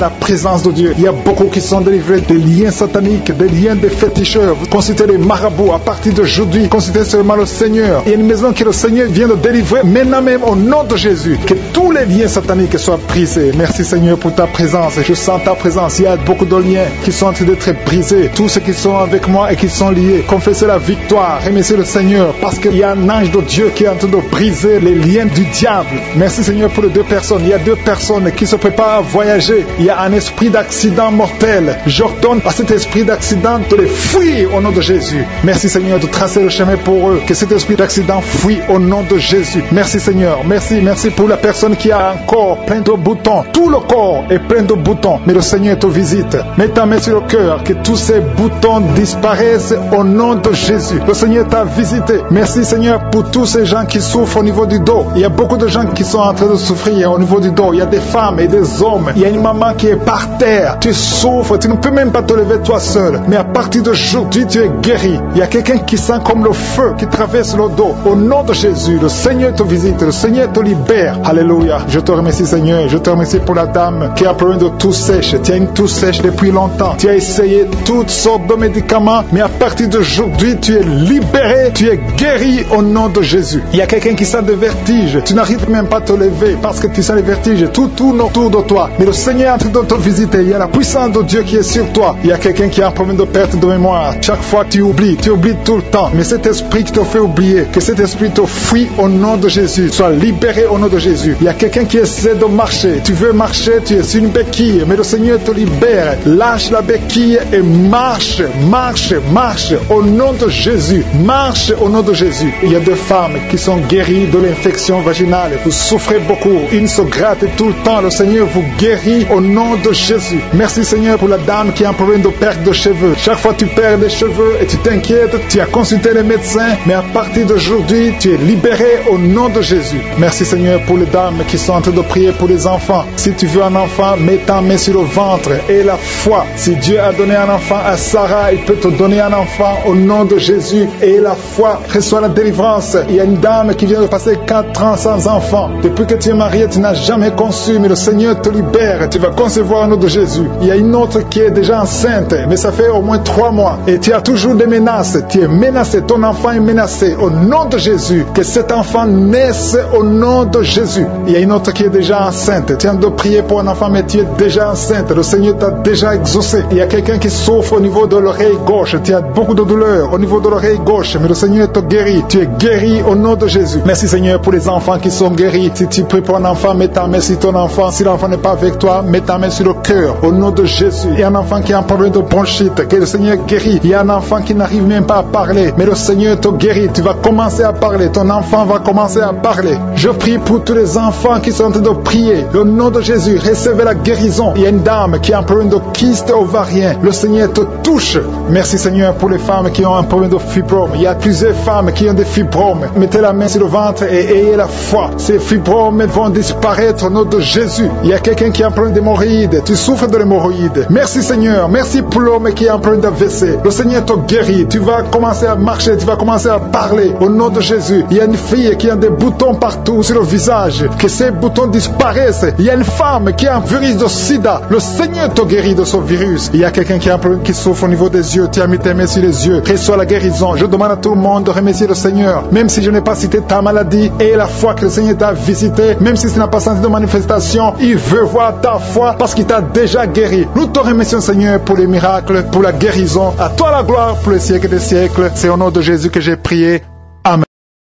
Speaker 2: la présence de Dieu. Il y a beaucoup qui sont délivrés des liens sataniques, des liens des féticheurs. Vous consultez les marabouts. À partir d'aujourd'hui, consultez seulement le Seigneur. Il y a une maison que le Seigneur vient de délivrer maintenant même au nom de Jésus. Que tous les liens sataniques soient brisés. Merci Seigneur pour ta présence. Je sens ta présence. Il y a beaucoup de liens qui sont en train d'être brisés. Tous ceux qui sont avec moi et qui sont liés, confessez la victoire. Remerciez le Seigneur parce qu'il y a un ange de Dieu qui est en train de briser les liens du diable. Merci Seigneur pour les 2 personnes. Il y a 2 personnes qui se préparent à voyager. Il y a un esprit d'accident mortel. J'ordonne à cet esprit d'accident de les fuir au nom de Jésus. Merci Seigneur de tracer le chemin pour eux. Que cet esprit d'accident fuit au nom de Jésus. Merci Seigneur. Merci pour la personne qui a un corps plein de boutons. Tout le corps est plein de boutons. Mais le Seigneur te visite. Mets ta main sur le cœur. Que tous ces boutons disparaissent au nom de Jésus. Le Seigneur t'a visité. Merci Seigneur pour tous ces gens qui souffrent au niveau du dos. Il y a beaucoup de gens qui sont en train de souffrir au niveau du dos. Il y a des femmes et des hommes. Il y a une maman qui est par terre. Tu souffres. Tu ne peux même pas te lever toi seul. Mais à partir d'aujourd'hui, tu es guéri. Il y a quelqu'un qui sent comme le feu qui traverse le dos. Au nom de Jésus, le Seigneur te visite. Le Seigneur te libère. Alléluia. Je te remercie Seigneur. Je te remercie pour la dame qui a un problème de toux sèche. Tu as une toux sèche depuis longtemps. Tu as essayé toutes sortes de médicaments. Mais à partir d'aujourd'hui, tu es libéré. Tu es guéri au nom de Jésus. Il y a quelqu'un qui sent des vertiges. Tu n'arrives même pas à te lever parce que tu sens les vertiges. Tout tourne autour de toi. Mais le Seigneur est en train de te visiter. Il y a la puissance de Dieu qui est sur toi. Il y a quelqu'un qui a un problème de perte de mémoire. Chaque fois tu oublies tout le temps. Mais cet esprit qui te fait oublier, que cet esprit te fuit au nom de Jésus. Sois libéré au nom de Jésus. Il y a quelqu'un qui essaies de marcher, tu veux marcher, tu es sur une béquille, mais le Seigneur te libère. Lâche la béquille et marche, marche, marche au nom de Jésus. Marche au nom de Jésus. Il y a des femmes qui sont guéries de l'infection vaginale. Vous souffrez beaucoup. Une se gratte tout le temps. Le Seigneur vous guérit au nom de Jésus. Merci Seigneur pour la dame qui a un problème de perte de cheveux. Chaque fois tu perds des cheveux et tu t'inquiètes, tu as consulté les médecins, mais à partir d'aujourd'hui, tu es libéré au nom de Jésus. Merci Seigneur pour les dames qui sont en train de prier pour les enfants. Si tu veux un enfant, mets ta main sur le ventre et la foi. Si Dieu a donné un enfant à Sarah, il peut te donner un enfant au nom de Jésus. Et la foi, reçoit la délivrance. Il y a une dame qui vient de passer 4 ans sans enfant. Depuis que tu es marié, tu n'as jamais conçu, mais le Seigneur te libère. Tu vas concevoir au nom de Jésus. Il y a une autre qui est déjà enceinte, mais ça fait au moins 3 mois. Et tu as toujours des menaces. Tu es menacé. Ton enfant est menacé. Au nom de Jésus, que cet enfant naisse au nom de Jésus. Il y a une autre qui est déjà enceinte. Tu viens de prier pour un enfant, mais tu es déjà enceinte. Le Seigneur t'a déjà exaucé. Il y a quelqu'un qui souffre au niveau de l'oreille gauche. Tu as beaucoup de douleur au niveau de l'oreille gauche, mais le Seigneur te guérit. Tu es guéri au nom de Jésus. Merci Seigneur pour les enfants qui sont guéris. Si tu pries pour un enfant, mets ta main sur ton enfant. Si l'enfant n'est pas avec toi, mets ta main sur le cœur au nom de Jésus. Il y a un enfant qui a un problème de bronchite, que le Seigneur guérit. Il y a un enfant qui n'arrive même pas à parler, mais le Seigneur te guérit. Tu vas commencer à parler. Ton enfant va commencer à parler. Je prie pour tous les enfants qui sont en train de prier. Le nom de Jésus, recevez la guérison. Il y a une dame qui a un problème de kyste ovarien. Le Seigneur te touche. Merci Seigneur pour les femmes qui ont un problème de fibrome. Il y a plusieurs femmes qui ont des fibromes. Mettez la main sur le ventre et ayez la foi. Ces fibromes vont disparaître au nom de Jésus. Il y a quelqu'un qui a un problème d'hémorroïdes. Tu souffres de l'hémorroïde. Merci Seigneur. Merci pour l'homme qui a un problème d'AVC. Le Seigneur te guérit. Tu vas commencer à marcher. Tu vas commencer à parler au nom de Jésus. Il y a une fille qui a des boutons partout sur le visage. Que ces boutons disparaissent. Il y a une femme qui a un virus de sida. Le Seigneur te guérit de ce virus. Il y a quelqu'un qui a un problème qui souffre au niveau des yeux. Tu as mis tes mains sur les yeux. Reçois la guérison. Je demande à tout le monde de remercier le Seigneur. Même si je n'ai pas cité ta maladie et la foi que le Seigneur t'a visité, même si tu n'as pas senti de manifestation, il veut voir ta foi parce qu'il t'a déjà guéri. Nous te remercions Seigneur pour les miracles, pour la guérison. À toi la gloire pour les siècles des siècles. C'est au nom de Jésus que j'ai prié.